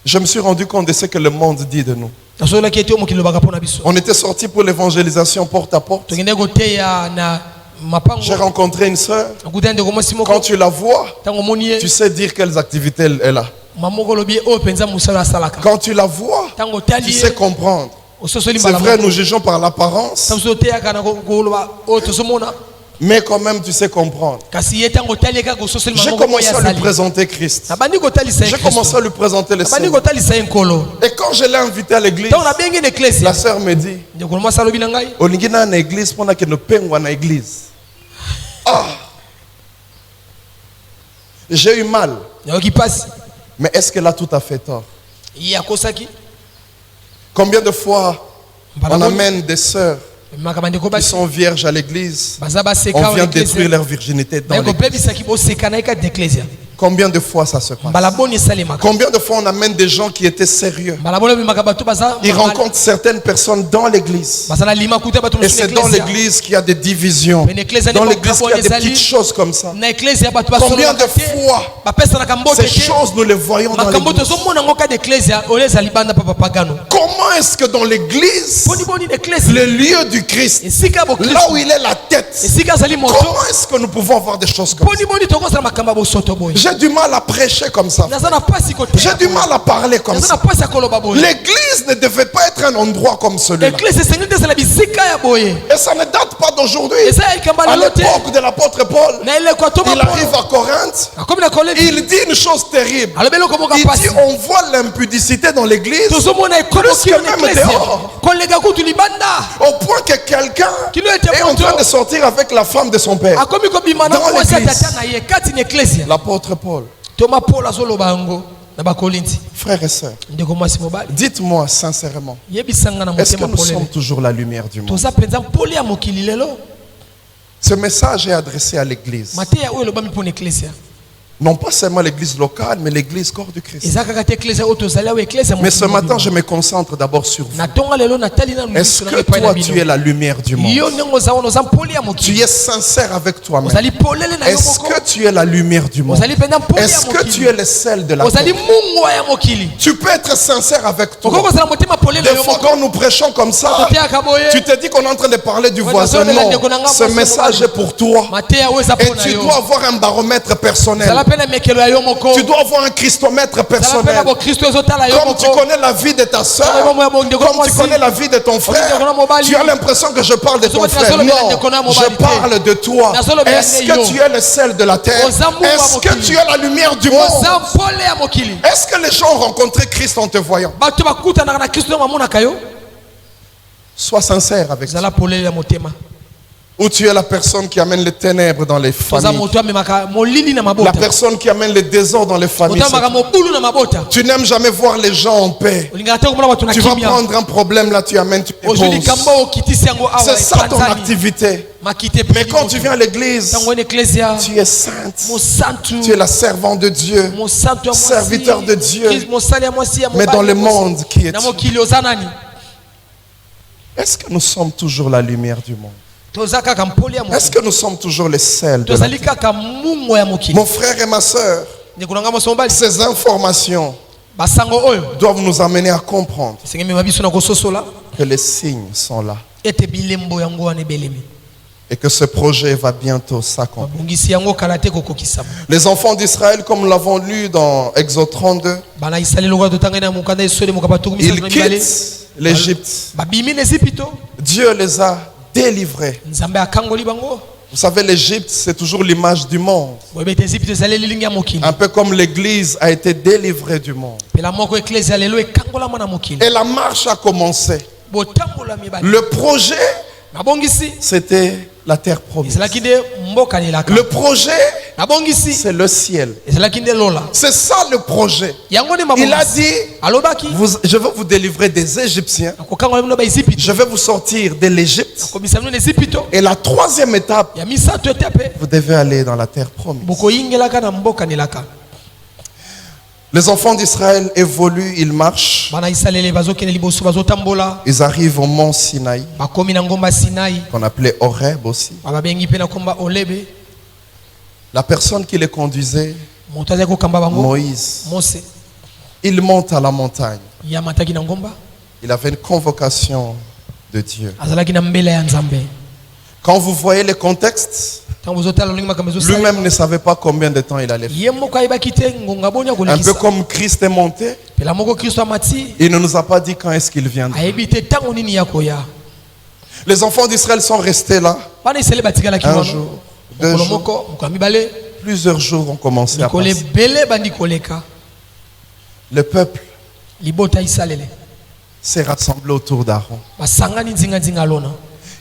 S2: Je me suis rendu compte de ce que le monde dit de nous.
S3: nasololaki ete oyo mokili lobaka mpo na biso
S2: On était sortis pour l'évangélisation porte à porte.
S3: tokende koteya na mapango
S2: J'ai rencontré une sœur.
S3: nakutana ndeko mwasi
S2: Quand
S3: moko
S2: tu la vois,
S3: ntango omoni ye
S2: tu sais dire quelles activités elle a.
S3: mamoko olobi oyo mpenza mosala asalaka
S2: Quand tu la vois,
S3: ntango
S2: tu
S3: otali
S2: sais
S3: ye
S2: comprendre.
S3: ososoli
S2: C'est
S3: mbala
S2: vrai,
S3: moko
S2: nous jugeons par l'apparence,
S3: ntango oteyaka na koloba oyo tozomona
S2: mais quand même tu sais comprendre.
S3: kasi ye ntango otali ye kaka ososoli
S2: J'ai
S3: mamoko
S2: commencé
S3: oyo
S2: à lui
S3: azali
S2: présenter Christ.
S3: nabandi kotalisa ye
S2: J'ai commencé à lui présenter le
S3: nabandi
S2: Seigneur.
S3: kotalisa ye nkolo
S2: Et quand je l'ai invité à l'église,
S3: ntango nabengi na eklesi
S2: la sœur me dit,
S3: ndeko mwasi alobi na ngai
S2: olingi na na église pendant que nous pengwa na église. Ah! J'ai eu mal.
S3: nayoki mpasi
S2: Mais est-ce qu'elle a tout à fait tort?
S3: ye akosaki
S2: Combien de fois
S3: mbala
S2: on
S3: moko
S2: amène des sœurs
S3: ememaka bandeko
S2: qui
S3: basi
S2: sont vierges à l'église,
S3: baza baseka
S2: on
S3: oyo
S2: vient
S3: eklesia.
S2: détruire leur virginité dans
S3: Baye
S2: l'église.
S3: kopebisaki boseka na ye kati na eklesia
S2: Combien de fois ça se passe?
S3: mbala boni esalemaka
S2: Combien de fois on amène des gens qui étaient sérieux?
S3: mbala boni obimaka bato baza
S2: Ils rencontrent certaines personnes dans l'église.
S3: bazala lima kuta bato
S2: Et c'est dans l'église qu'il y a des divisions.
S3: Mais l'église
S2: Dans
S3: n'est pas
S2: l'église qu'il y a des
S3: Ezali.
S2: petites choses comme ça.
S3: na eklesia bato
S2: Combien de
S3: basololaka te
S2: fois
S3: bapesanaka mbote
S2: ces
S3: te
S2: choses nous les voyons dans
S3: makambo
S2: l'église?
S3: tozomona yango kati na eklesia oyo ezali banda pa papagano
S2: Comment est-ce que dans l'église,
S3: boni boni na eklesia
S2: le lieu du Christ,
S3: esika ya
S2: là où
S3: bokristo
S2: il est la tête,
S3: esika azali moto
S2: comment est-ce que nous pouvons avoir des choses comme ça?
S3: boni boni tokozala makambo ya bosoto boye
S2: J'ai du mal à prêcher comme ça.
S3: naza na pasi
S2: J'ai du mal à parler comme
S3: naza
S2: ça.
S3: na pasi ya koloba boye
S2: L'église ne devait pas être un endroit comme celui-là.
S3: eklesia esengeli te ezala bisika ya boye
S2: Et ça ne date pas d'aujourd'hui.
S3: eza ya likamba
S2: À
S3: lelo te
S2: l'époque de l'apôtre Paul,
S3: na eleko atoma
S2: il arrive à Corinthe,
S3: akomi na kolebi
S2: il dit une chose terrible.
S3: alobi eloko moko
S2: Il
S3: pasi
S2: dit on voit l'impudicité dans l'église
S3: tozomona
S2: Plus que
S3: ekokokino na
S2: même
S3: eklesia
S2: dehors.
S3: kolega kutu libanda
S2: au point que quelqu'un
S3: Kilo ete
S2: est en
S3: moto.
S2: train de sortir avec la femme de son père.
S3: akomi kobima na
S2: Dans
S3: mwasi ya
S2: l'église.
S3: tata na ye kati na eklesia
S2: L'apôtre Paul.
S3: toma paul azoloba yango na bakolinti
S2: Frères et sœurs,
S3: ndeko mwasi mobali
S2: dites-moi sincèrement,
S3: yebisanga na
S2: est-ce que
S3: motema
S2: nous sommes
S3: polele
S2: toujours la lumière du monde?
S3: toza mpenza mpole ya mokili lelo
S2: Ce message est adressé à l'église.
S3: mateya oyo elobami mpo na eklesia
S2: Non pas seulement l'église locale, mais l'église corps du Christ.
S3: eza kaka te eklesia oyo tozali awo eklesia
S2: Mais ce matin, je me concentre d'abord sur vous.
S3: na ntonga lelo natali nanu
S2: Est-ce
S3: miso na
S2: que
S3: ngai epai na
S2: toi, tu es
S3: bino
S2: la lumière du monde?
S3: yo ndenge oza wana oza mpole ya
S2: Tu
S3: mokili
S2: es sincère avec toi-même?
S3: ozali polele na yo
S2: Est-ce
S3: moko
S2: que tu es la lumière du monde?
S3: ozali mpenza mpole ya
S2: Est-ce que tu
S3: mokili
S2: es le sel de la
S3: ozali
S2: terre?
S3: mungwa ya mokili
S2: Tu peux être sincère avec toi.
S3: okoki kozala motema polele na
S2: Des
S3: yo
S2: fois,
S3: moko
S2: quand nous prêchons comme ça,
S3: toteyaka boye
S2: tu te dis qu'on est en train de parler du
S3: Ouais,
S2: voisin.
S3: désolé,
S2: Non,
S3: ndeko na nga
S2: ce
S3: mwasi
S2: message
S3: mobali.
S2: est pour toi.
S3: mateya oyo eza
S2: Et
S3: mpo na
S2: tu
S3: yo
S2: dois avoir un baromètre personnel.
S3: zala mpe na mekelo ya yo moko
S2: Tu dois avoir un christomètre
S3: zala mpe
S2: personnel.
S3: na bokristo ezotala yo
S2: Comme tu
S3: moko
S2: connais la vie de ta soeur, comme tu connais la vie de ton frère, tu as l'impression que je parle de ton frère. Non, je parle de toi. Est-ce que tu es le sel de la terre? Est-ce que tu es la lumière du monde?
S3: oza mpole ya mokili
S2: Est-ce que les gens ont rencontré Christ en te voyant?
S3: bato bakutanaka na kristo bamonaka yo
S2: Sois sincère avec toi.
S3: zala polele ya motema
S2: Ou tu es la personne qui amène les ténèbres dans les
S3: toza
S2: familles.
S3: moto amemaka molili na
S2: La
S3: mabota
S2: personne qui amène les désordres dans les familles.
S3: moto amemaka mobulu na mabota
S2: Tu n'aimes jamais voir les gens en paix.
S3: olingaka te komona bato na
S2: Tu vas
S3: kimia
S2: prendre un problème là, tu amènes, tu
S3: ozwi
S2: déposes.
S3: likambo okitisi yango awa
S2: C'est ça ton
S3: epanzani.
S2: activité.
S3: makite
S2: Mais quand tu viens à l'église,
S3: tango ene ecclesia
S2: tu es sainte.
S3: mosantu
S2: Tu es la servante de Dieu.
S3: mosantu ya mwasi,
S2: Serviteur de Dieu.
S3: Christ, mosali ya mwasi ya
S2: Mais
S3: mobali
S2: dans le
S3: ya mwasi.
S2: monde, qui
S3: na
S2: es-tu?
S3: mokili oza nani
S2: Est-ce que nous sommes toujours la lumière du monde?
S3: toza kaka mpoli ya
S2: Est-ce
S3: mokili
S2: que nous sommes toujours les sels de la
S3: tozali
S2: terre?
S3: kaka mungo ya mokili
S2: Mon frère et ma soeur,
S3: ndeko nanga moso mobali
S2: ces informations
S3: basango oyo
S2: doivent nous amener à comprendre
S3: esenge mema biso na kososola
S2: que les signes sont là
S3: ete bilembo yango wana ebelemi
S2: et que ce projet va bientôt s'accomplir.
S3: babongisi yango kala te kokokisama
S2: Les enfants d'Israël, comme nous l'avons lu dans Exode 32,
S3: bana isali lokola totangani na mokanda esole mokaba tokumisa
S2: ils quittent l'Égypte.
S3: babimi na ezipito
S2: Dieu les a délivrés.
S3: nzambe akangoli bango
S2: Vous savez, l'Égypte, c'est toujours l'image du monde.
S3: boyeba ete ezipito ezali elilingi ya mokili
S2: Un peu comme l'Église a été délivrée du monde.
S3: pela moko eklesia lelo ekangolama na mokili
S2: Et la marche a commencé.
S3: botambola mibali
S2: Le projet,
S3: nabongisi
S2: c'était la terre promise.
S3: ezalaki nde mboka nelaka
S2: Le projet,
S3: nabongisi
S2: c'est le ciel.
S3: ezalaki nde lola
S2: C'est ça le projet.
S3: yango nde
S2: Il a
S3: mabongisi
S2: dit,
S3: alobaki
S2: je vais vous délivrer des Égyptiens.
S3: nakokangola bino baezipito
S2: Je vais vous sortir de l'Égypte.
S3: komisa bino na ezipito
S2: Et la troisième étape,
S3: ya misato etape
S2: vous devez aller dans la terre promise.
S3: bokoyingelaka na mboka nelaka
S2: Les enfants d'Israël évoluent, ils marchent.
S3: bana isalele bazokende liboso bazotambola
S2: Ils arrivent au mont Sinaï,
S3: bakomi na ngomba sinai
S2: qu'on appelait Horeb aussi.
S3: bababengi mpe na komba olebe
S2: La personne qui les conduisait,
S3: moto azali kokamba bango
S2: Moïse,
S3: mose
S2: il monte à la montagne.
S3: ye amataki na ngomba
S2: Il avait une convocation de Dieu.
S3: azalaki na mbela ya nzambe
S2: Quand vous voyez les contextes,
S3: ntango bozotala lolingi makambo ezosala
S2: lui-même ne savait pas combien de temps il allait faire.
S3: ye moko ayebaki te ngonga boni ya
S2: Un peu
S3: kolekisa
S2: comme Christ est monté,
S3: pela moko kristo amati
S2: il ne nous a pas dit quand est-ce qu'il viendra.
S3: ayebi te ntango nini ya koya
S2: Les enfants d'Israël sont restés là.
S3: bana isale batikalaki
S2: Un
S3: wana
S2: jour, deux
S3: mokolo
S2: jours,
S3: moko mokolo ya mibale
S2: plusieurs jours ont commencé à
S3: mikolo
S2: passer.
S3: ebele bandi koleka
S2: Le peuple
S3: libota isalele
S2: s'est rassemblé autour d'Aaron.
S3: basangani nzinganzinga alona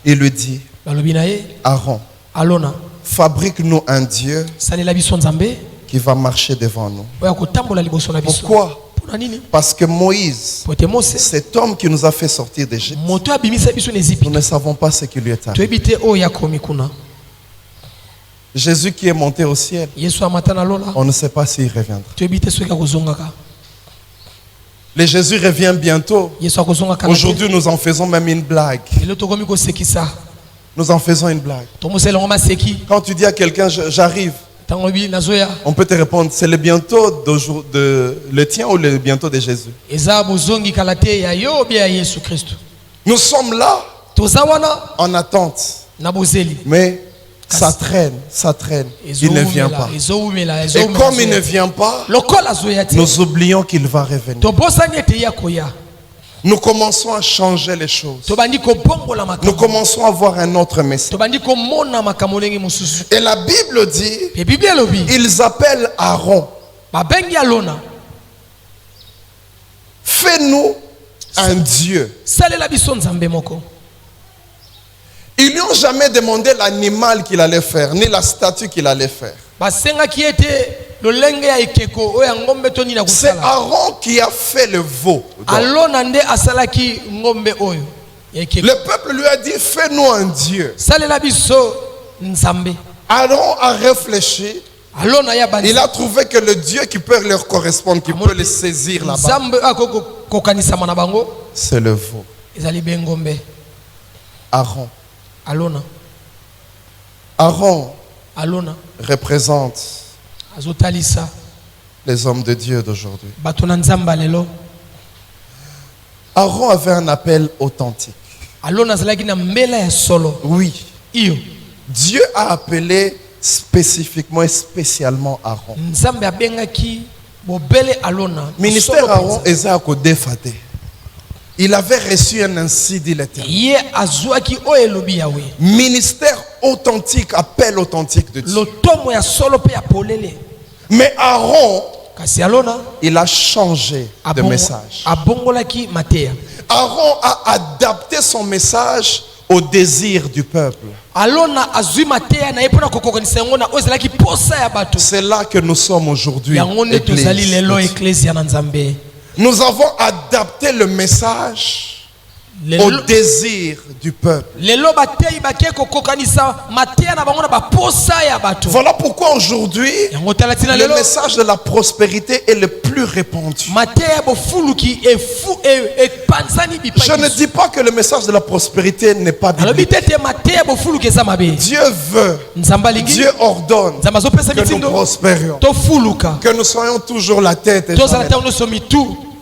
S2: Il lui dit,
S3: balobi na ye
S2: Aaron,
S3: alona
S2: fabrique-nous un Dieu
S3: salela biso nzambe
S2: qui va marcher devant nous.
S3: oyo akotambola liboso na biso
S2: Pourquoi?
S3: mpona nini
S2: Parce que Moïse,
S3: po ete mose
S2: cet homme qui nous a fait sortir d'Égypte,
S3: moto abimisa biso na
S2: nous
S3: ezipito
S2: ne savons pas ce qui lui est arrivé.
S3: toyebi te oyo akomi kuna
S2: Jésus qui est monté au ciel,
S3: yesu amata na lola
S2: on ne sait pas s'il reviendra.
S3: toyebi te soki akozongaka
S2: Le Jésus revient bientôt.
S3: yesu akozongaka na te.
S2: Aujourd'hui, nous en faisons même une blague.
S3: lelo tokomi kosekisa
S2: Nous en faisons une blague.
S3: tomosala yango maseki
S2: Quand tu dis à quelqu'un, j'arrive,
S3: ntango oyebi nazoya
S2: on peut te répondre, c'est le bientôt le tien ou le bientôt de Jésus.
S3: eza bozongi kala te ya yo obe ya yesu kristo
S2: Nous sommes là
S3: toza wana
S2: en attente,
S3: na bozeli
S2: mais ça traîne. Il ne vient pas.
S3: ezowumela
S2: Et comme il ne vient pas,
S3: lokola azoya te
S2: nous oublions qu'il va revenir.
S3: tobosani ete ye akoya
S2: Nous commençons à changer les choses.
S3: tobandi kobongola
S2: Nous
S3: makambo
S2: commençons à voir un autre message.
S3: tobandi komona makambo ndenge mosusu
S2: Et la Bible dit,
S3: pe biblia elobi
S2: ils appellent Aaron,
S3: babengi alona
S2: fais-nous un Dieu.
S3: salela biso nzambe moko
S2: Ils lui ont jamais demandé l'animal qu'il allait faire, ni la statue qu'il allait faire.
S3: basengaki ete lolenge ya ekeko oyo ya ngombe to nini na
S2: C'est
S3: kosala
S2: Aaron qui a fait le veau. Donc,
S3: alona nde asalaki ngombe oyo ya ekeko
S2: le peuple lui a dit, fais-nous un Dieu.
S3: salela biso nzambe
S2: Aaron a réfléchi.
S3: alona ya bandi
S2: Il a trouvé que le Dieu qui peut leur correspondre, qui peut les saisir là-bas,
S3: nzambe oyo akokokanisama na bango
S2: c'est le veau.
S3: ezali be ngombe
S2: Aaron.
S3: alona
S2: Aaron
S3: alona
S2: représente
S3: azotalisa
S2: les hommes de Dieu d'aujourd'hui.
S3: bato na nzambe ya lelo
S2: Aaron avait un appel authentique.
S3: alona azalaki na mbela ya solo
S2: Oui,
S3: iyo
S2: Dieu a appelé spécifiquement et spécialement Aaron.
S3: nzambe abengaki bobele alona
S2: Ministère
S3: solo
S2: Aaron
S3: penza.
S2: eza kodefate. Il avait reçu un ainsi dit l'Éternel.
S3: ye azwaki oyo elobi yawe
S2: Ministère authentique, appel authentique de Dieu.
S3: lotomo ya solo mpe ya polele
S2: Mais Aaron,
S3: kasi alona
S2: il a changé de message.
S3: abongolaki mateya
S2: Aaron a adapté son message au désir du peuple.
S3: alona azwi mateya na ye mpona kokokanisa yango na oyo ezalaki posa ya bato.
S2: C'est là que nous sommes aujourd'hui.
S3: Yango nde tozali
S2: Église.
S3: lelo eklezia na Nzambe.
S2: Nous avons adapté le message au désir du peuple.
S3: Lelo bateyi bake kokokanisa mateya na bango na baposa ya bato.
S2: Voilà pourquoi aujourd'hui,
S3: Yango tala tina
S2: le
S3: lelo
S2: message de la prospérité est le plus répandu.
S3: mateya bofuluki epanzani bipai.
S2: Je ne dis pas que le message de la prospérité n'est pas
S3: alobi
S2: biblique.
S3: tete mateya bofuluki eza mabe.
S2: Dieu veut,
S3: Nzambe alingi
S2: Dieu ordonne
S3: Nzambe azopesa
S2: que nous
S3: mitindo
S2: prospérions,
S3: tofuluka
S2: que nous soyons toujours la tête et
S3: tozala
S2: jamais
S3: ntango nyonso mitu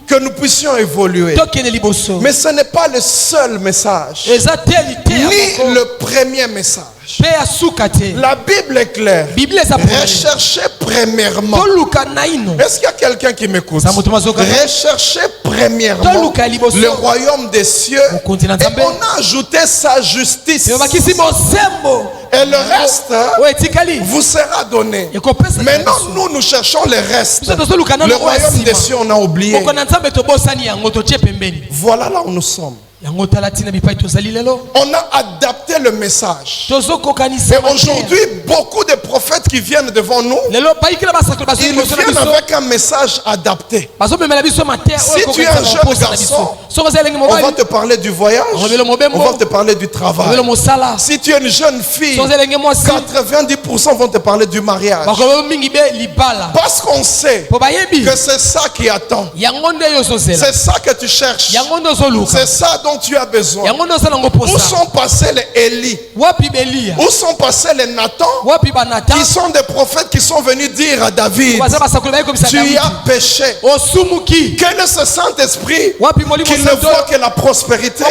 S2: que nous puissions évoluer.
S3: tokende liboso.
S2: Mais ce n'est pas le seul message,
S3: eza te liteya
S2: ni
S3: moko
S2: le premier message.
S3: mpe ya suka te.
S2: La Bible est claire.
S3: Bible eza pona.
S2: Recherchez premièrement.
S3: toluka naino
S2: Est-ce qu'il y a quelqu'un qui m'écoute?
S3: Za moto mazoka.
S2: Recherchez premièrement
S3: Toluka liboso.
S2: le royaume des cieux
S3: Mokonzi na
S2: et
S3: Nzambe.
S2: on a ajouté sa justice.
S3: ebakisi bosembo
S2: Et le reste
S3: oyo etikali
S2: vous sera donné.
S3: ekopesa
S2: Maintenant, nous cherchons le reste.
S3: biso tozoluka
S2: Le
S3: nano oyo
S2: royaume des
S3: nsima.
S2: cieux, on a oublié.
S3: moko na Nzambe tobosani yango totie pembeni.
S2: Voilà là où nous sommes.
S3: yango tala tina bipai tozali lelo
S2: On a adapté le message. Et
S3: tozokokanisa
S2: aujourd'hui, beaucoup de prophètes qui viennent devant nous,
S3: lelo bayikela basakoli
S2: ils viennent avec un message adapté.
S3: bazomemela biso mateya
S2: Si tu es un jeune garçon,
S3: soko eza elenge
S2: on va
S3: mobali
S2: te parler du voyage,
S3: Rebelo mobembo.
S2: on va te parler du travail.
S3: obelo mosala
S2: Si tu es une jeune fille,
S3: soko eza elenge mwasi
S2: 90% vont te parler du mariage.
S3: bakoloba mingi be libala
S2: Parce qu'on sait
S3: po bayebi
S2: que c'est ça qui attend.
S3: yango nde yo ozozela
S2: C'est ça que tu cherches.
S3: yango nde ozoluka
S2: C'est ça dont tu as besoin.
S3: yango nde ozala yango
S2: Où
S3: posa.
S2: sont passés les Élie?
S3: wapi belia
S2: Où sont passés les Nathan?
S3: wapi banata
S2: Qui sont des prophètes qui sont venus dire à David,
S3: baza basakoli bayekomisa
S2: tu
S3: Davidi.
S2: as péché.
S3: osumuki
S2: Quel est ce Saint-Esprit
S3: wapi molimo
S2: qui ne
S3: santo
S2: voit que la prospérité,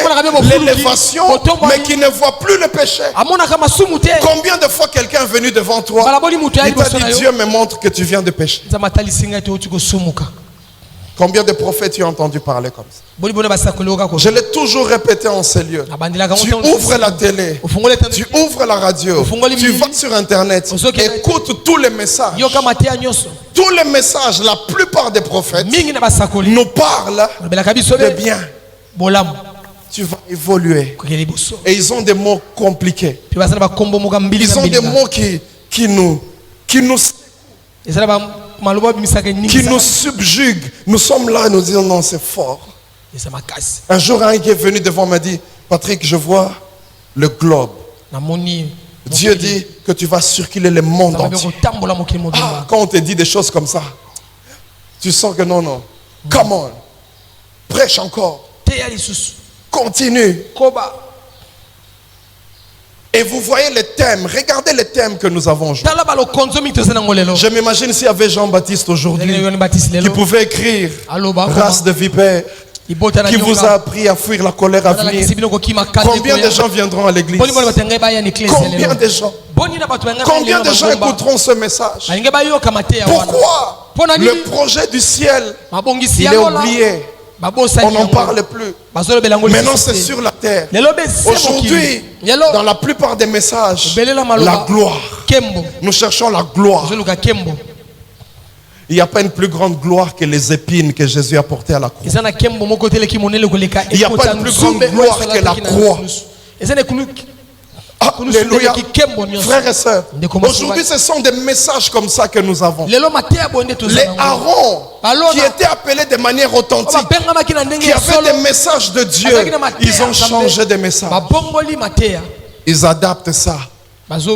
S2: l'élévation, mais qui ne voit plus le péché?
S3: amonaka masumu te
S2: Combien de fois quelqu'un est venu devant toi,
S3: balaboli mutu
S2: il
S3: ayi
S2: t'a
S3: liboso na
S2: dit,
S3: yo
S2: Dieu me montre que tu viens de pécher.
S3: nzambe atalisi ngai te oti kosumuka.
S2: Combien de prophètes tu as entendu parler comme ça?
S3: boli bona basakoli oka
S2: Je l'ai toujours répété en ces lieux.
S3: abandelaka
S2: Tu ouvres la télé,
S3: ofungole
S2: tu ouvres la radio, tu vas sur internet, écoute tous les messages.
S3: yoka mateya nyonso
S2: Tous les messages, la plupart des prophètes
S3: mingi na basakoli
S2: nous parlent
S3: balobelaka biso
S2: de
S3: be
S2: bien.
S3: bolamu
S2: Tu vas évoluer.
S3: kokende liboso
S2: Et ils ont des mots compliqués.
S3: mpe baza na bakombo moka mbili
S2: Ils
S3: na
S2: ont des
S3: mbili
S2: mots qui
S3: eza na maloba bimisaka
S2: nous
S3: ningi
S2: subjuguent. Nous sommes là et nous disons non, c'est fort.
S3: eza makasi
S2: Un jour, un qui est venu devant m'a dit, Patrick, je vois le globe.
S3: namoni
S2: Dieu dit que tu vas circuler le monde entier.
S3: kotambola mokili
S2: Ah,
S3: mobimba
S2: quand on te dit des choses comme ça, tu sens que non, non. Come on. Prêche encore.
S3: teya lisusu
S2: Continue.
S3: koba
S2: Et vous voyez les thèmes. Regardez les thèmes que nous avons aujourd'hui.
S3: tala balokonzo mingi toza nango lelo
S2: Je m'imagine s'il y avait Jean-Baptiste aujourd'hui
S3: yoni batisi
S2: qui
S3: lelo
S2: pouvait écrire
S3: aloba
S2: race de vipère,
S3: ibota na
S2: qui vous a appris à fuir la colère à venir.
S3: kisi bino kokima
S2: Combien de gens viendront à l'église?
S3: boni boni batengai baya ni ecclesia
S2: Combien
S3: lelo
S2: de gens?
S3: boni na bato banga
S2: Combien de gens écouteront ce message?
S3: balinge bayoka mateya wana
S2: Pourquoi
S3: Pona nini?
S2: le projet du ciel,
S3: mabongisi
S2: il est
S3: yango la
S2: oublié?
S3: babosani
S2: On n'en
S3: yango.
S2: parle plus.
S3: bazolobela yango
S2: Maintenant,
S3: lisusu
S2: c'est
S3: te.
S2: sur la terre.
S3: lelo bese
S2: Aujourd'hui,
S3: mokili lelo
S2: dans la plupart des messages,
S3: belela maloba
S2: la gloire.
S3: kembo
S2: Nous cherchons la gloire.
S3: bazoluka kembo
S2: Il n'y a pas une plus grande gloire que les épines que Jésus a portées à la croix.
S3: eza na kembo moko teleki monele koleka
S2: Il y a pas de plus grande gloire que la croix.
S3: eza na kunu
S2: Alléluia.
S3: kembo nyonso
S2: Frères et sœurs,
S3: Ndeko Masuba.
S2: aujourd'hui ce sont des messages comme ça que nous avons.
S3: lelo mateya bonde
S2: Les
S3: tozana
S2: Aaron
S3: Alona.
S2: qui étaient appelés de manière authentique,
S3: babengamaki na ndenge
S2: qui
S3: ya
S2: avaient
S3: solo
S2: des messages de Dieu,
S3: Azalaki na mateya
S2: ils ont
S3: ya Nzambe.
S2: changé des messages.
S3: babongoli mateya
S2: Ils adaptent ça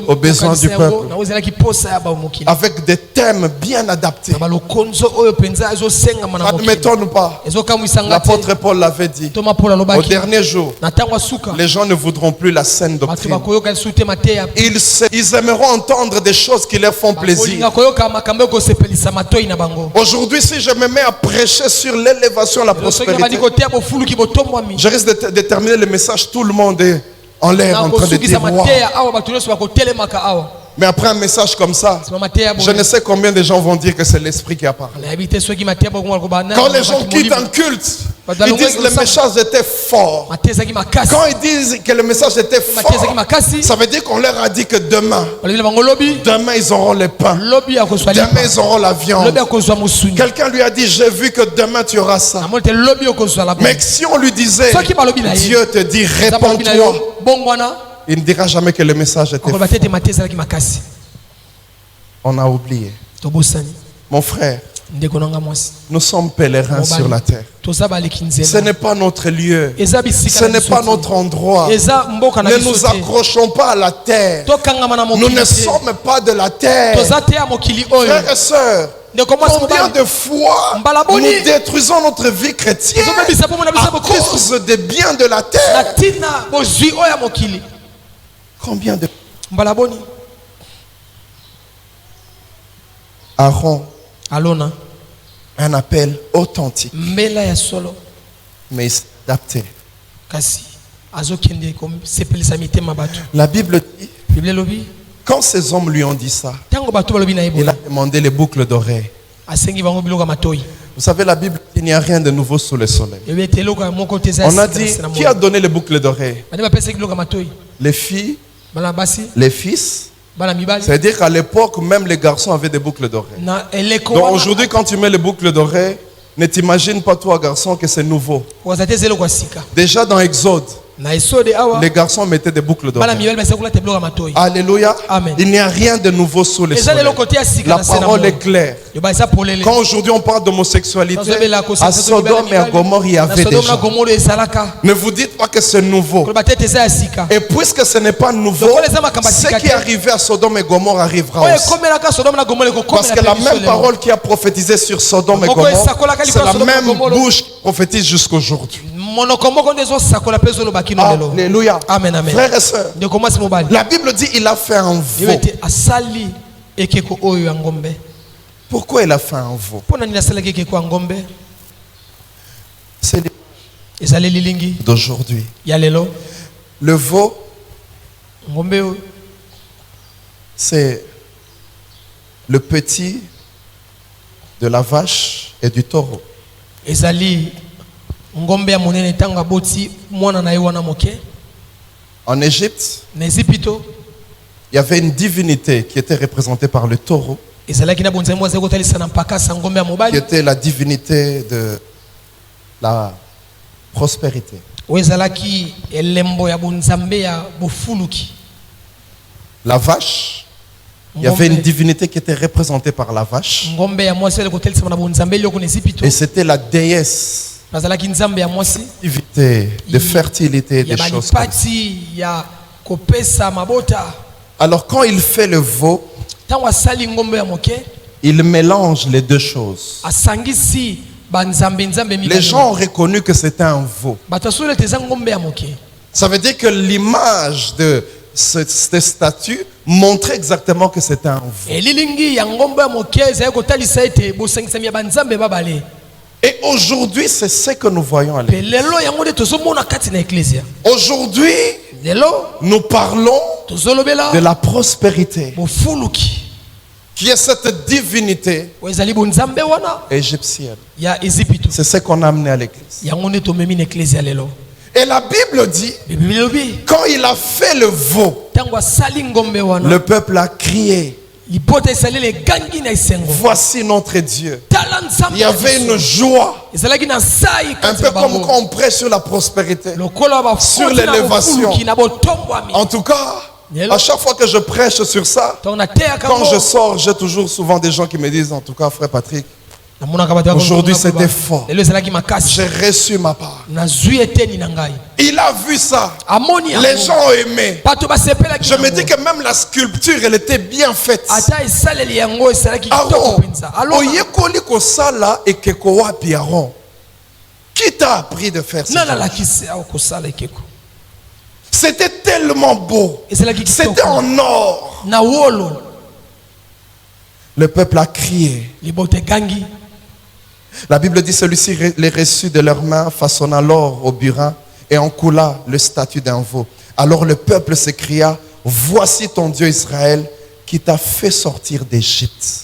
S3: aux
S2: besoins du peuple.
S3: naozalaki posa ya bamokili
S2: avec des thèmes bien adaptés.
S3: na balokonzo oyo mpenza ezosengama na
S2: Ça ne
S3: mokili
S2: m'étonne pas.
S3: ezokamwisanga te
S2: L'apôtre Paul l'avait dit.
S3: toma paul
S2: Au
S3: alobaki
S2: dernier jour,
S3: na ntango ya suka
S2: les gens ne voudront plus la saine
S3: bato
S2: doctrine.
S3: bakoyoka lisusu te mateya
S2: Ils aimeront entendre des choses qui leur font
S3: kolinga
S2: plaisir.
S3: koyoka makambo ekosepelisa matoi na bango
S2: Aujourd'hui, si je me mets à prêcher sur l'élévation, la
S3: soki nabandi
S2: prospérité,
S3: koteya bofuluki botombwami
S2: je risque de terminer le message, tout le monde est en l'air en train de
S3: nakosukisa
S2: dire wow.
S3: mateya awa bato nyonso bakotelemaka awa
S2: Mais après un message comme ça,
S3: sima mateya
S2: je ne sais combien de gens vont dire que c'est l'esprit qui a parlé.
S3: nayebi te soki mateya bokobana
S2: Quand les gens quittent un culte, ils disent que le message était fort.
S3: mateya ezalaki makasi
S2: Quand ils disent que le message était
S3: mateya ezalaki
S2: fort,
S3: makasi
S2: ça veut dire qu'on leur a dit que demain,
S3: balobeli na bango lobi
S2: ils auront le pain.
S3: lobi akozwa
S2: Demain,
S3: lipa
S2: ils auront la viande.
S3: lobi akozwa mosuni
S2: Quelqu'un lui a dit, j'ai vu que demain tu auras ça.
S3: namoni te lobi okozwa la
S2: Mais si on lui disait,
S3: Soki balobi na ye.
S2: Dieu te dit,
S3: Nzambe alobi na yo,
S2: répands-toi.
S3: bongwana
S2: Il ne dira jamais que le message était
S3: akoloba
S2: faux.
S3: tete mate ezalaki makasi
S2: On a oublié.
S3: tobosani
S2: Mon frère,
S3: ndeko nanga mwasi
S2: nous sommes pèlerins sur la terre.
S3: toza baleki
S2: Ce
S3: nzela
S2: n'est pas notre lieu.
S3: eza
S2: Ce
S3: bisika
S2: n'est pas notre endroit.
S3: eza mboka na
S2: Ne
S3: biso
S2: nous
S3: te
S2: accrochons pas à la terre.
S3: tokangama na
S2: Nous
S3: mokili
S2: ne
S3: te
S2: sommes pas de la terre.
S3: toza te ya mokili oyo
S2: Frères et sœurs,
S3: ndeko mwasi
S2: combien
S3: mobali
S2: de fois
S3: Mbala boni.
S2: nous détruisons notre vie chrétienne
S3: tozobebisa mpo na biso
S2: à
S3: ya bokristo
S2: cause des biens de la
S3: na
S2: terre?
S3: ntina bozwi oyo ya mokili
S2: Combien de...
S3: mbala boni
S2: Aaron,
S3: alona
S2: un appel authentique,
S3: mbela ya solo
S2: mais adapté.
S3: kasi azokende kosepelisa mitema bato
S2: La Bible dit,
S3: biblia elobi
S2: quand ces hommes lui ont dit ça,
S3: ntango bato balobi na ye
S2: il a
S3: boye
S2: demandé les boucles d'oreilles.
S3: asengi bango biloko ya matoi
S2: Vous savez, la Bible dit, il n'y a rien de nouveau sous le soleil.
S3: elobi ete eloko ya moko te eza
S2: On a
S3: sika
S2: dit,
S3: na se na
S2: qui a
S3: moi
S2: donné les boucles d'oreilles?
S3: bande bapesaki biloko ya matoi
S2: Les filles,
S3: bana basi
S2: les fils.
S3: bana mibali
S2: C'est-à-dire qu'à l'époque, même les garçons avaient des boucles d'oreilles.
S3: na eleko
S2: Donc
S3: wana
S2: aujourd'hui, quand tu mets les boucles d'oreilles, ne t'imagine pas toi, garçon, que c'est nouveau.
S3: okoza te eza eloko ya sika
S2: Déjà dans Exode,
S3: na esode awa
S2: les garçons mettaient des boucles
S3: bana
S2: d'oreilles.
S3: mibali basaki kolata biloko ya matoi
S2: Alléluia.
S3: Amen.
S2: Il n'y a rien de nouveau sous le
S3: eza
S2: soleil.
S3: leloko te ya sika
S2: La
S3: na se na
S2: parole
S3: moi
S2: est claire.
S3: yoba eza polele
S2: Quand aujourd'hui on parle d'homosexualité,
S3: Tozobela
S2: à
S3: kosa-
S2: Sodome et à Gomorrhe, il y
S3: na
S2: avait
S3: Sodome na
S2: déjà.
S3: Gomorrhe ezalaka
S2: Ne vous dites pas que c'est nouveau.
S3: koloba te ete eza ya sika
S2: Et puisque ce n'est pas nouveau,
S3: Donc, les hommes à Kambati
S2: ce qui
S3: Kate.
S2: est arrivé à Sodome et Gomorrhe arrivera
S3: oyo
S2: aussi.
S3: ekomelaka Sodome na Gomorrhe
S2: Parce que la même parole qui a prophétisé sur Sodome et
S3: Moko
S2: Gomorrhe,
S3: esakolaka
S2: c'est la
S3: Sodome et
S2: même
S3: Gomorrhe.
S2: bouche qui prophétise jusqu'aujourd'hui.
S3: monoko moko nde ezosakola mpe ezoloba kino lelo
S2: Alléluia.
S3: Amen, amen.
S2: Frères et sœurs,
S3: ndeko mwasi mobali
S2: la Bible dit il a fait un veau.
S3: yebi ete asali ekeko oyo ya ngombe
S2: Pourquoi il a fait un veau?
S3: mpo na nini asalaki ekeko ya ngombe
S2: C'est
S3: ezali lilingi
S2: d'aujourd'hui.
S3: ya lelo
S2: Le veau,
S3: ngombe oyo
S2: c'est le petit de la vache et du taureau.
S3: ezali ngombe ya monene ntango aboti mwana na ye wana moke
S2: En Égypte,
S3: na ezipito
S2: il y avait une divinité qui était représentée par le taureau,
S3: ezalaki na bonzambe moko azali kotalisa na mpakasi ya ngombe ya
S2: qui
S3: mobali
S2: était la divinité de la prospérité.
S3: oyo ezalaki elembo ya bonzambe ya bofuluki
S2: La vache, il y avait une divinité qui était représentée par la vache,
S3: ngombe ya mwasi ali kotelisama na bonzambe eloko na ezipito
S2: et c'était la déesse,
S3: bazalaki nzambe ya mwasi
S2: divinité de fertilité,
S3: ya
S2: des choses comme ça.
S3: balipati ya kopesa mabota
S2: Alors quand il fait le veau,
S3: ntango asali ngombe ya moke
S2: il mélange les deux choses.
S3: asangisi banzambe nzambe
S2: Les
S3: mibale
S2: gens ont reconnu que c'était un veau.
S3: bato asoli ete eza ngombe ya moke
S2: Ça veut dire que l'image de cette statue montrait exactement que c'était un veau.
S3: elilingi ya ngombe ya moke ezali kotalisa ete bosangisami ya banzambe babale
S2: Et aujourd'hui, c'est ce que nous voyons à
S3: mpe
S2: l'église.
S3: lelo yango nde tozomona kati na eklesia
S2: Aujourd'hui,
S3: lelo
S2: nous parlons
S3: tozolobela
S2: de la prospérité,
S3: bofuluki
S2: qui est cette divinité
S3: oyo ezali bonzambe wana
S2: égyptienne.
S3: ya ezipito
S2: C'est ce qu'on a amené à l'église.
S3: yango nde tomemi na eklesia lelo
S2: Et la Bible dit,
S3: bibili elobi
S2: quand il a fait le veau,
S3: ntango asali ngombe wana
S2: le peuple a crié,
S3: libota esaleli egangi na esengo
S2: voici notre Dieu.
S3: tala nzambe
S2: Il y avait une joie,
S3: ezalaki na sai
S2: un
S3: kati
S2: peu
S3: na
S2: comme
S3: bango
S2: quand on prêche sur la prospérité.
S3: lokola
S2: Sur
S3: bafoti na
S2: l'élévation.
S3: bofuluki na botombwami
S2: En tout cas, à chaque fois que je prêche sur ça,
S3: ntango nateyaka
S2: quand je
S3: ngo
S2: sors, j'ai toujours souvent des gens qui me disent, en tout cas, frère Patrick,
S3: namonaka bato
S2: aujourd'hui c'était fort.
S3: lelo ezalaki makasi
S2: J'ai reçu ma part.
S3: nazwi eteni na ngai
S2: Il a vu ça.
S3: amoni
S2: Les
S3: yango
S2: gens ont aimé.
S3: bato basepelaki
S2: Je me
S3: yango.
S2: dis que même la sculpture, elle était bien faite.
S3: ata esaleli yango esalaki kitoko
S2: Aaron,
S3: mpenza alors
S2: oyekoli kosala ekeko wapi Aaron? Qui t'a appris de faire ça?
S3: nalalakisi awa kosala ekeko
S2: C'était tellement beau.
S3: ezalaki
S2: C'était
S3: kitoko
S2: en or.
S3: na wolo
S2: Le peuple a crié.
S3: libota egangi
S2: La Bible dit celui-ci les reçut de leurs mains, façonna l'or au burin et en coula le statut d'un veau. Alors le peuple s'écria, voici ton Dieu Israël qui t'a fait sortir d'Égypte.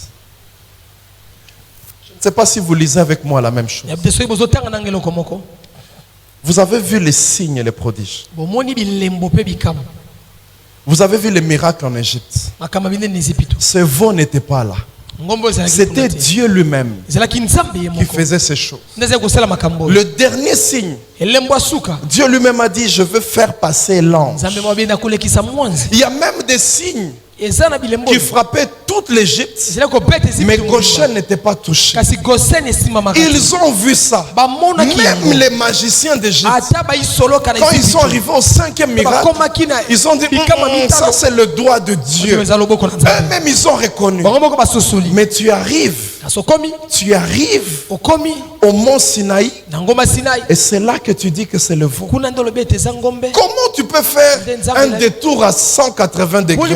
S2: Je ne sais pas si vous lisez avec moi la même chose.
S3: ya biso soki bozotanga nanga eloko moko
S2: Vous avez vu les signes et les prodiges.
S3: bomoni bilembo mpe bikambo
S2: Vous avez vu les miracles en Égypte.
S3: makambo minene na ezipito
S2: Ce veau n'était pas là. C'était Dieu lui-même qui faisait ces choses. Le dernier signe, Dieu lui-même a dit, je veux faire passer l'ange. Il y a même des signes qui frappaient toute l'Égypte, mais Goshen n'était pas touché. Ils ont vu ça. Même les magiciens d'Égypte, quand ils sont arrivés au 5e miracle, ils ont dit, ça c'est le doigt de Dieu. Eux-mêmes ils ont reconnu. Mais tu arrives au mont Sinaï, et c'est là que tu dis que c'est le veau. Comment tu peux faire un détour à 180 degrés?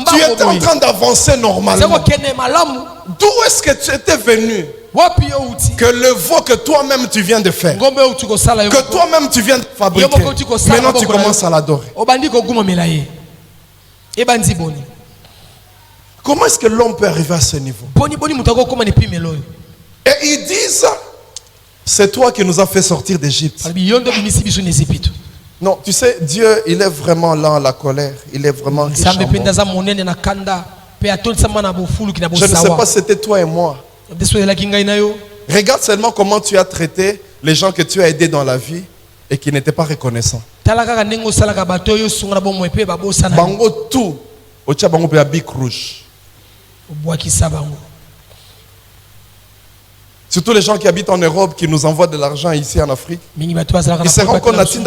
S2: Tu étais en train d'avancer normalement. D'où est-ce que tu étais venu? Que le veau que toi-même tu viens de faire, que toi-même tu viens de fabriquer, maintenant tu commences à l'adorer. Comment est-ce que l'homme peut arriver à ce niveau? Et ils disent, c'est toi qui nous as fait sortir d'Égypte. Non, tu sais, Dieu, il est vraiment lent à la colère. Il est vraiment riche en bon. Je ne sais pas si c'était toi et moi. Regarde seulement comment tu as traité les gens que tu as aidés dans la vie et qui n'étaient pas reconnaissants. Bango tout, ocha bango pe bic rouge. Surtout les gens qui habitent en Europe, qui nous envoient de l'argent ici en Afrique. Ils se rendent compte qu'il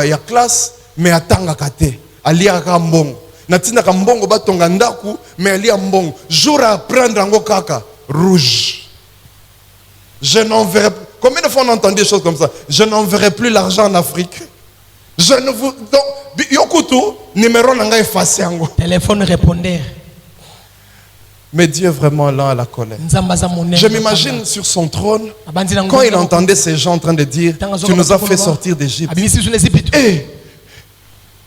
S2: y a classe, mais attends kate. Ali akambongo. Natinda kambongo batonga ndaku, mais ali ambongo. Jour à prendre en kaka rouge. Je n'en verrai. Combien de fois on entend des choses comme ça? Je n'en verrai plus l'argent en Afrique. Je ne vous. Donc, yokutu numéro nanga effacé ango.
S3: Téléphone répondeur.
S2: Mais Dieu est vraiment lent à la colère. Je m'imagine sur son trône, quand il entendait ces gens en train de dire, tu nous as fait sortir d'Égypte.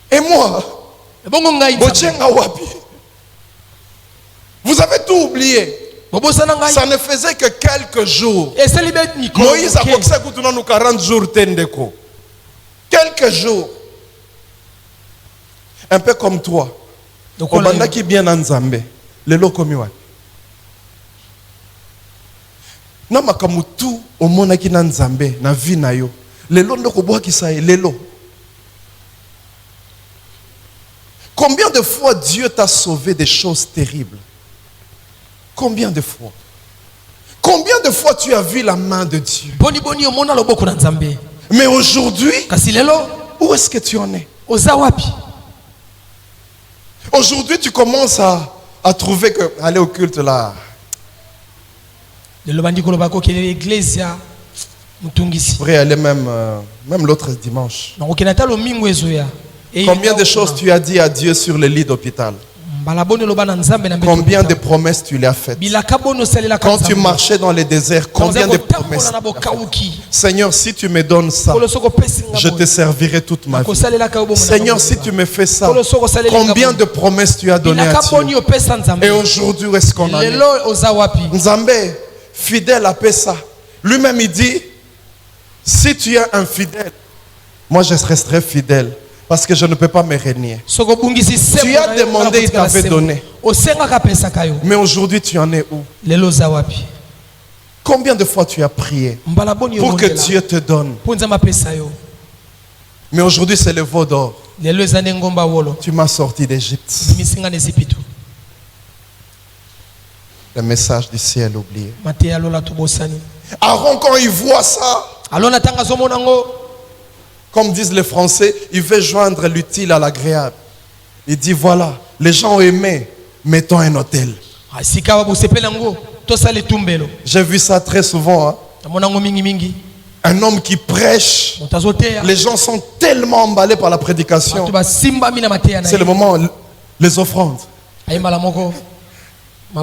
S2: Et moi, vous avez tout oublié. Ça ne faisait que quelques jours. Moïse a coxé 40 jours. Quelques jours. Un peu comme toi. Obanda qui bien en Zambé. Lelo komiwa. Na makamutu omona ki na Nzambe na vie na yo. Lelo ndoko boa kisaye lelo. Combien de fois Dieu t'a sauvé des choses terribles? Combien de fois? Combien de fois tu as vu la main de Dieu? Mais aujourd'hui, où est-ce que tu en es? Aujourd'hui, tu commences à trouver que aller au culte là. Vrai, aller même l'autre dimanche. Combien de choses tu as dit à Dieu sur le lit d'hôpital? Combien de promesses tu lui as faites? Quand tu marchais dans les déserts, combien de promesses? Seigneur, si tu me donnes ça, je te servirai toute ma vie. Seigneur, si tu me fais ça, combien de promesses tu as données à Dieu? Et aujourd'hui, où est-ce qu'on en est? Nzambe, fidèle à ça. Lui-même, il dit, si tu es infidèle, moi je resterai fidèle. Parce que je ne peux pas me renier. Tu as demandé, il t'avait donné. Mais aujourd'hui, tu en es où? Combien de fois tu as prié pour que Dieu te donne? Mais aujourd'hui, c'est le veau d'or. Tu m'as sorti d'Égypte. Le message du ciel oublié. Aaron, quand il voit ça, comme disent les Français, il veut joindre l'utile à l'agréable. Il dit voilà, les gens ont aimé, mettons un hôtel. J'ai vu ça très souvent. Hein? Un homme qui prêche, les gens sont tellement emballés par la prédication. C'est le moment, les offrandes.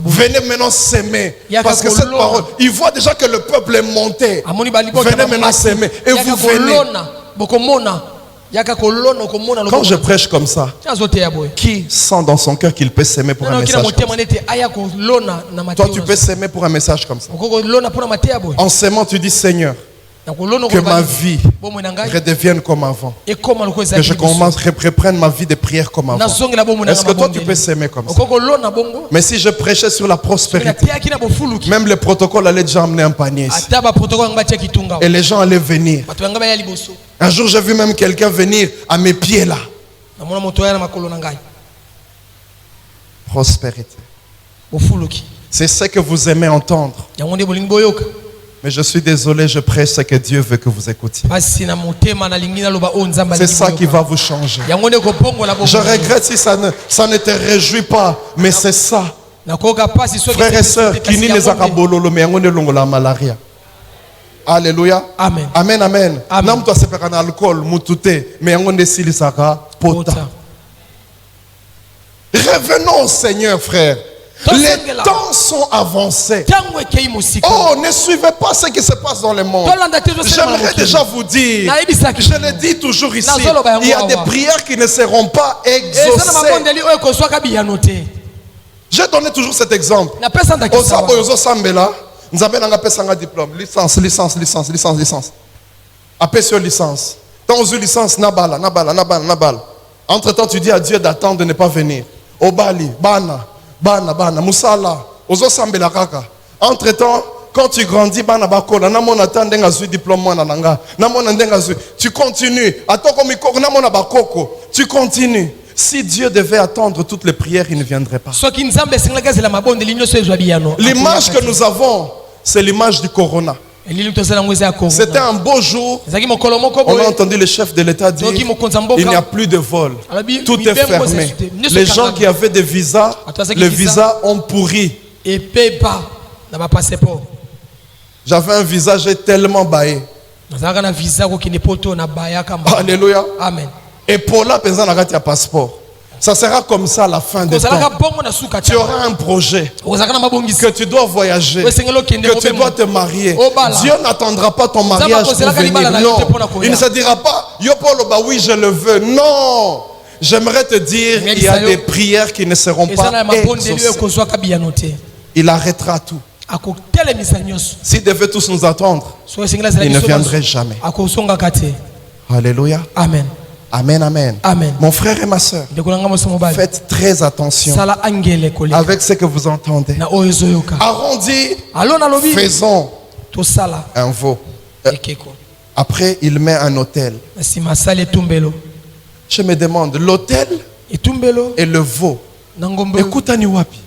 S2: Venez maintenant s'aimer. Parce que cette parole, il voit déjà que le peuple est monté. Venez maintenant s'aimer. Et vous venez. Quand je prêche comme ça, qui sent dans son cœur qu'il peut s'aimer pour un message comme ça? Toi, tu peux s'aimer pour un message comme ça. En s'aimant, tu dis Seigneur, Que ma vie redevienne comme avant. Que je commence à reprendre ma vie de prière comme avant. Est-ce que toi tu peux s'aimer comme ça? Mais si je prêchais sur la prospérité, même le protocole allait déjà amener un panier ici. Et les gens allaient venir. Un jour j'ai vu même quelqu'un venir à mes pieds là. Prospérité. C'est ce que vous aimez entendre. Mais je suis désolé, je prêche ce que Dieu veut que vous écoutiez. C'est ça qui va vous changer. Je regrette si ça ne te réjouit pas, mais c'est ça. Frères et sœurs, qui n'y les akabololo, mais on est longue la malaria. Alléluia.
S3: Amen.
S2: Amen, amen. Nam toi c'est pas un alcool, mutute, mais on est si saka pota. Revenons au Seigneur, frère. Les temps sont avancés. Oh, ne suivez pas ce qui se passe dans le monde. J'aimerais déjà vous dire, je le dis toujours ici, il y a des prières qui ne seront pas exaucées. J'ai donné toujours cet exemple. Diplôme, licence. Après sur licence. Tant que licence, nabala. Entre temps, tu dis à Dieu d'attendre de ne pas venir. Obali, bana. Musala, ozo sambela kaka. Entre-temps, quand tu grandis, bana bakola, namon attend denga zui diplôme na nanga. Namon ndenga zui. Tu continues. Atoko mikoko namon bakoko. Tu continues. Si Dieu devait attendre toutes les prières, il ne viendrait pas. L'image que nous avons, c'est l'image du corona. C'était un beau jour. On a entendu le chef de l'État dire il n'y a plus de vol. Tout est fermé. Les gens qui avaient des visas, les visas ont pourri. J'avais un visa, j'ai tellement baillé. Alléluia.
S3: Amen.
S2: Et pour là, il y a un passeport. Ça sera comme ça à la fin des temps. Tu auras un projet, que tu dois voyager, que tu dois te marier. Dieu n'attendra pas ton mariage pour venir. Non. Il ne se dira pas, Yo Polo, bah oui, je le veux. Non. J'aimerais te dire, il y a des prières qui ne seront pas exaucées. Il arrêtera tout. S'il devait tous nous attendre, il ne viendrait jamais. Alléluia.
S3: Amen.
S2: Amen, amen.
S3: Amen.
S2: Mon frère et ma soeur, faites très attention avec ce que vous entendez. Aaron dit, faisons un veau. Après, il met un autel. Je me demande, l'autel et le veau, écoutez wapi.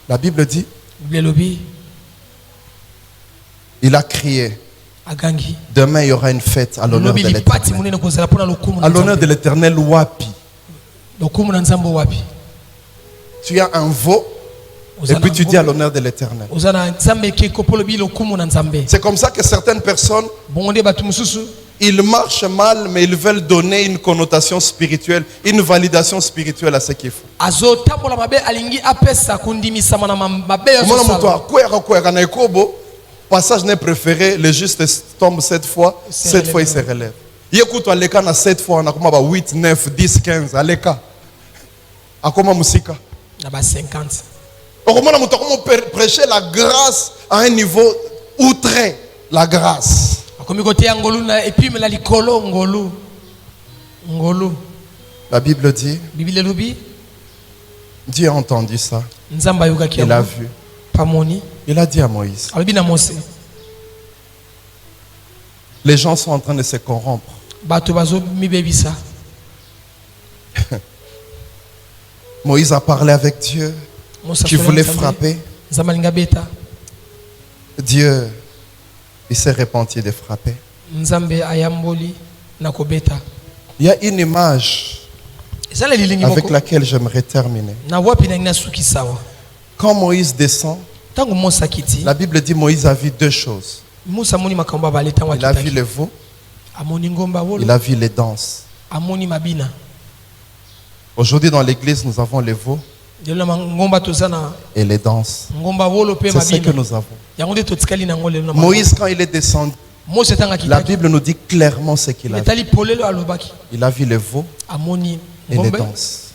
S2: La Bible dit, il a crié. Demain, il y aura une fête à l'honneur de l'Éternel. À l'honneur de l'Éternel, wapi. Tu as un veau et puis tu dis à l'honneur de l'Éternel. C'est comme ça que certaines personnes, ils marchent mal, mais ils veulent donner une connotation spirituelle, une validation spirituelle à ce qu'ils font. Passage n'est préféré, le juste tombe 7 fois, 7 fois il se relève. Yécoute, Aleka na 7 fois, on a comme 8, 9, 10, 15, Aleka. A comment musika?
S3: Na 50.
S2: Comment prêcher la grâce à un niveau outré, la grâce. La Bible dit, Dieu a entendu ça. Il a vu. Il a dit à Moïse, les gens sont en train de se corrompre. Moïse a parlé avec Dieu qui voulait frapper. Dieu, il s'est repenti de frapper. Il y a une image avec laquelle j'aimerais terminer. Quand Moïse descend, la Bible dit Moïse a vu deux choses. Il a vu le veau, il a vu les danses. Aujourd'hui dans l'église, nous avons les veaux et les danses. C'est ce que nous avons. Moïse, quand il est descendu, la Bible nous dit clairement ce qu'il a vu. Il a vu les veaux et les danses.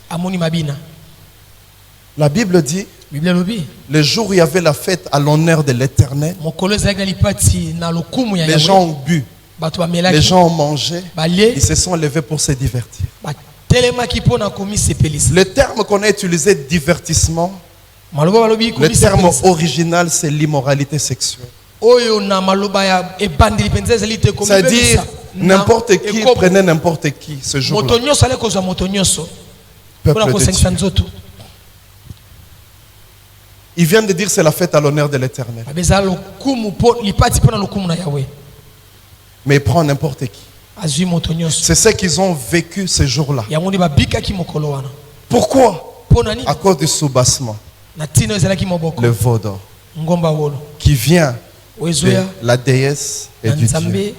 S2: La Bible dit,
S3: Biblia lobi
S2: le jour où il y avait la fête à l'honneur de l'Éternel,
S3: mokolo ezalaki na lipati na lokumu ya
S2: les
S3: Yahweh.
S2: gens ont bu,
S3: Bato
S2: les
S3: bamelaki
S2: gens ont mangé,
S3: balie
S2: ils se sont levés pour se divertir.
S3: batelemaki mpo na komisepelisa.
S2: Le terme qu'on a utilisé, divertissement,
S3: Maloba balobi
S2: le terme
S3: komisepelisa.
S2: original, c'est l'immoralité sexuelle.
S3: Oyo na maloba ya ebandeli penza ezali te
S2: C'est-à-dire, n'importe qui prenait n'importe qui ce jour-là.
S3: moto nyonso ale kozwa moto nyonso
S2: Peuple
S3: mpona
S2: de
S3: kosangisa
S2: Dieu.
S3: nzoto.
S2: Il vient de dire c'est la fête à l'honneur de l'Éternel.
S3: Babeza lokumu po lipati pona lokumu na Yahweh.
S2: Mais il prend n'importe qui.
S3: Azwi moto nyonso.
S2: C'est ce qu'ils ont vécu ce jour-là.
S3: Yango ndi babikaki mokolo wana.
S2: Pourquoi?
S3: Pona nini?
S2: À cause du soubassement,
S3: Na tino ezalaki moboko.
S2: le veau d'or,
S3: Ngomba wolo.
S2: qui vient de
S3: Oezoya
S2: la déesse et
S3: na
S2: du Dieu.
S3: Nzambe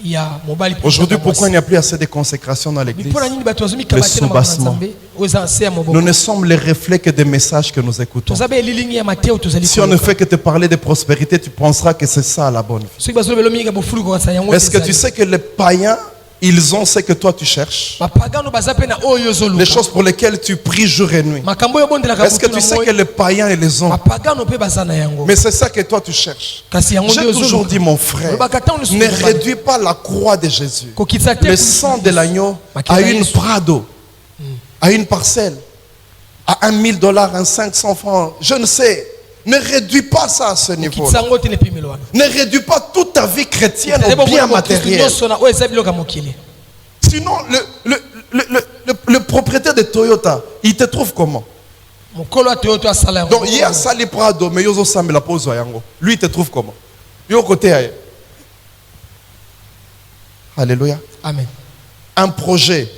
S3: ya mobali.
S2: Aujourd'hui, pourquoi il n'y a plus assez de consécration dans l'église?
S3: Pona nini bato azumi
S2: Le
S3: kabate na
S2: soubassement.
S3: Nzambe? Oza se ya
S2: Nous
S3: moboko.
S2: ne sommes les reflets que des messages que nous écoutons.
S3: Tozabe elilingi ya Mateo tozali.
S2: Si on ne fait que te parler de prospérité, tu penseras que c'est ça la bonne vie.
S3: Soki bazolo belomi ka bofulu ko sa yango.
S2: Est-ce que tu sais que les païens, ils ont ce que toi tu cherches?
S3: Bapagano bazape na oyo zolo.
S2: Les choses pour lesquelles tu pries jour et nuit.
S3: Makambo yo bondela ka.
S2: Est-ce que tu sais que les païens ils les ont?
S3: Bapagano pe bazana yango.
S2: Mais c'est ça que toi tu cherches.
S3: Kasi yango
S2: J'ai toujours dit, mon frère, ne réduis pas la croix de Jésus. Le sang de l'agneau à une prado, à une parcelle, à $1,000, à 500 francs, je ne sais. Ne réduis pas ça à ce niveau-là. Ne réduis pas toute ta vie chrétienne au bien matériel. Sinon, le propriétaire de Toyota, il te trouve comment? Donc, il y a Sali Prado, mais Yozo Sam la pose yango. Lui, il te trouve comment? Yo côté aye. Alléluia.
S3: Amen.
S2: Un projet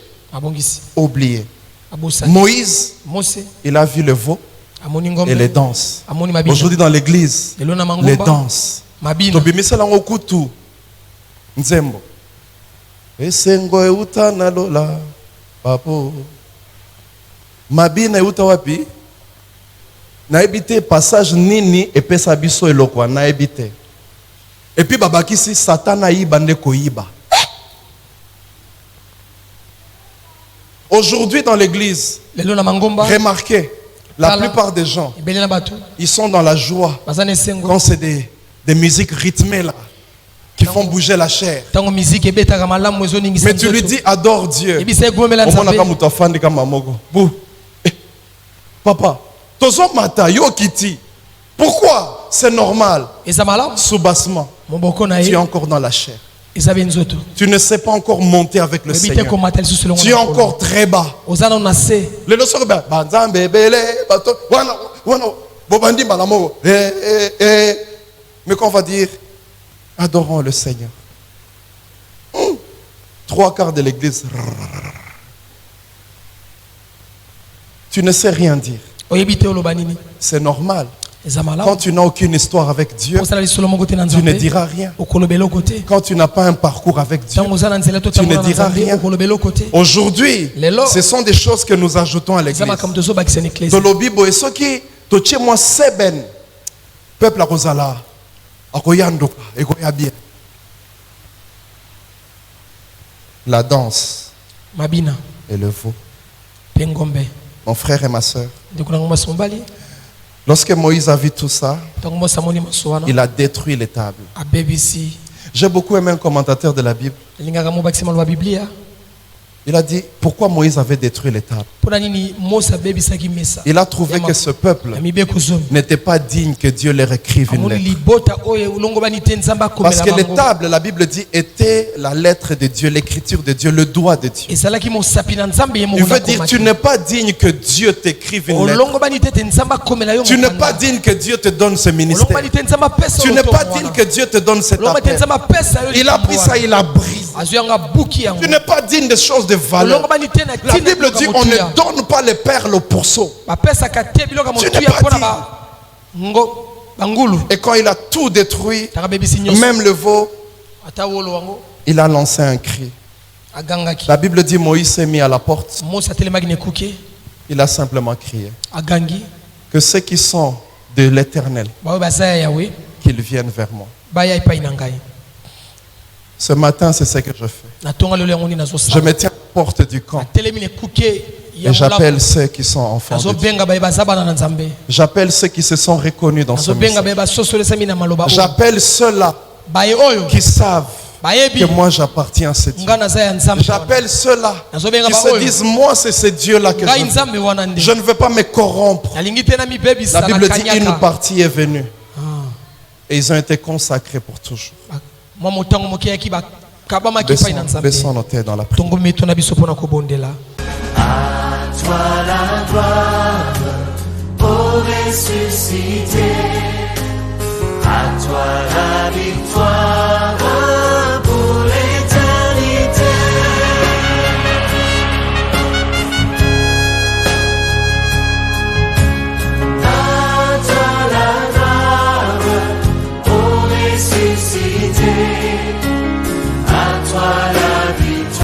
S2: oublié.
S3: Abosa.
S2: Moïse,
S3: Mose.
S2: il a vu le veau
S3: Amoni ngombe.
S2: et les danses.
S3: Amoni mabina.
S2: Aujourd'hui, dans l'église,
S3: Elona mangomba.
S2: les danses.
S3: Mabina.
S2: Tobimisa lango kutu. Nzembo. Esengo euta na lola. Papo. Mabina euta wapi? Na ebite passage nini epesa biso eloko na ebite. Et puis babakisi satana yiba ndeko yiba. Aujourd'hui dans l'église,
S3: Elona mangomba.
S2: remarquez, la plupart des gens,
S3: Ebelena batu.
S2: ils sont dans la joie
S3: Bazane sengo.
S2: quand c'est des musiques rythmées là, qui font bouger la chair.
S3: Tango musique ebetaka malamu ezo ningisa.
S2: Mais tu lui dis adore Dieu.
S3: Ebisa gomela
S2: Omona
S3: Nzambe.
S2: kama utafandi kama mogo. Bou. Eh, papa, tozo mata yo kiti. Pourquoi? C'est normal.
S3: Eza malamu.
S2: Soubassement.
S3: Moboko na
S2: Tu es
S3: ye.
S2: encore dans la chair.
S3: Ezabe nzoto.
S2: Tu ne sais pas encore monter avec le
S3: Ebite
S2: Seigneur.
S3: ko matel su selongo.
S2: Tu es encore très bas.
S3: Ozana na se.
S2: Le leçon ben banzambe bele bato wana bobandi malamogo. Mais qu'on va dire adorons le Seigneur. 3/4 de l'église. Tu ne sais rien dire.
S3: Oyebite oloba nini?
S2: C'est normal.
S3: Eza malamu.
S2: Quand tu n'as aucune histoire avec Dieu,
S3: Osala lisolo moko te na
S2: tu ne
S3: Nzambe.
S2: diras rien.
S3: Okolobela kote.
S2: Quand tu n'as pas un parcours avec Dieu,
S3: Tango ozana nzela to
S2: tu ne
S3: tamona na
S2: diras
S3: Nzambe.
S2: rien.
S3: Okolobela kote.
S2: aujourd'hui,
S3: Lelo.
S2: ce sont des choses que nous ajoutons à
S3: Eza
S2: l'église.
S3: makambo tozo bakisa na ecclesia.
S2: Tolobi boye soki totie moi seben peuple akozala akoyandoka ekoya bien. La danse
S3: Mabina.
S2: et le veau.
S3: Pengombe.
S2: Mon frère et ma soeur,
S3: Ndeko na ngomba sombali.
S2: lorsque Moïse a vu tout ça,
S3: Tango mosa moni masoana.
S2: il a détruit les tables.
S3: Abebisi.
S2: J'ai beaucoup aimé un commentateur de la Bible.
S3: Lingaka mo bakisa malwa Biblia.
S2: Il a dit pourquoi Moïse avait détruit les tables.
S3: Pona nini Mosa bebisa ki mesa.
S2: Il a trouvé que ce peuple
S3: Amibe kuzomi.
S2: n'était pas digne que Dieu leur écrive une
S3: Amoni
S2: lettre.
S3: libota oyo ulongo bani te Nzamba komela.
S2: Parce que les tables, la Bible dit, étaient la lettre de Dieu, l'écriture de Dieu, le doigt de Dieu.
S3: Ezalaki mo sapina Nzambe yemo.
S2: Il veut dire, tu n'es pas digne que Dieu t'écrive une lettre.
S3: Olongo bani te Nzamba komela yo.
S2: Tu n'es pas digne que Dieu te donne ce ministère.
S3: Olongo bani te Nzamba pesa.
S2: Tu n'es pas digne que Dieu te donne cet
S3: Olongo bani te
S2: appel.
S3: Nzamba pesa yo.
S2: Il a pris ça, il a brisé.
S3: Azuyanga buki yango.
S2: Tu n'es pas digne des choses de valeur.
S3: Olongo bani te na
S2: La Bible dit, on ne donne pas les perles au pourceau.
S3: ba pesa ka te biloko mo
S2: Tu n'es
S3: tuya
S2: pas
S3: pona
S2: digne.
S3: ba ngo bangulu.
S2: Et quand il a tout détruit,
S3: Taka bebisi nyonso.
S2: même le veau,
S3: Ata wolo wango
S2: il a lancé un cri.
S3: agangaki.
S2: La Bible dit, Moïse s'est mis à la porte.
S3: Mosa telemaki ne kuke
S2: Il a simplement crié.
S3: agangi.
S2: Que ceux qui sont de l'éternel,
S3: Ba bazaya yawe
S2: qu'ils viennent vers moi.
S3: baya ipai na ngai.
S2: Ce matin, c'est ce que je fais.
S3: Na tonga lelo yango ni nazo
S2: Je
S3: sa.
S2: me tiens à la porte du camp.
S3: Telemi ne kuke
S2: Et j'appelle ceux qui sont enfants de Dieu.
S3: azobenga baye baza bana na Nzambe,
S2: J'appelle ceux qui se sont reconnus dans ce
S3: azobenga
S2: message.
S3: baye basosolesami na maloba oyo.
S2: J'appelle ceux-là
S3: Baye oyo
S2: qui savent
S3: bayebi
S2: que moi j'appartiens à ce Dieu.
S3: nga naza ya Nzambe.
S2: J'appelle ceux-là
S3: Azobenga
S2: qui
S3: ba
S2: se
S3: oyo.
S2: disent moi c'est ce Dieu-là que
S3: Ngai
S2: je veux.
S3: Nzambe wana nde.
S2: Je ne veux pas me corrompre.
S3: Nalingi te na mibebisa
S2: La
S3: na
S2: Bible dit une
S3: kanyaka.
S2: partie est venue
S3: Ah.
S2: et ils ont été consacrés pour toujours.
S3: Mwa motango mokeyaki bakabamaki epai na Nzambe.
S2: Baissons nos têtes dans la prière.
S3: Tongo meto na biso mpona kobondela.
S1: À toi la gloire, ô ressuscité. À toi la victoire pour l'éternité. À toi la gloire, ô ressuscité.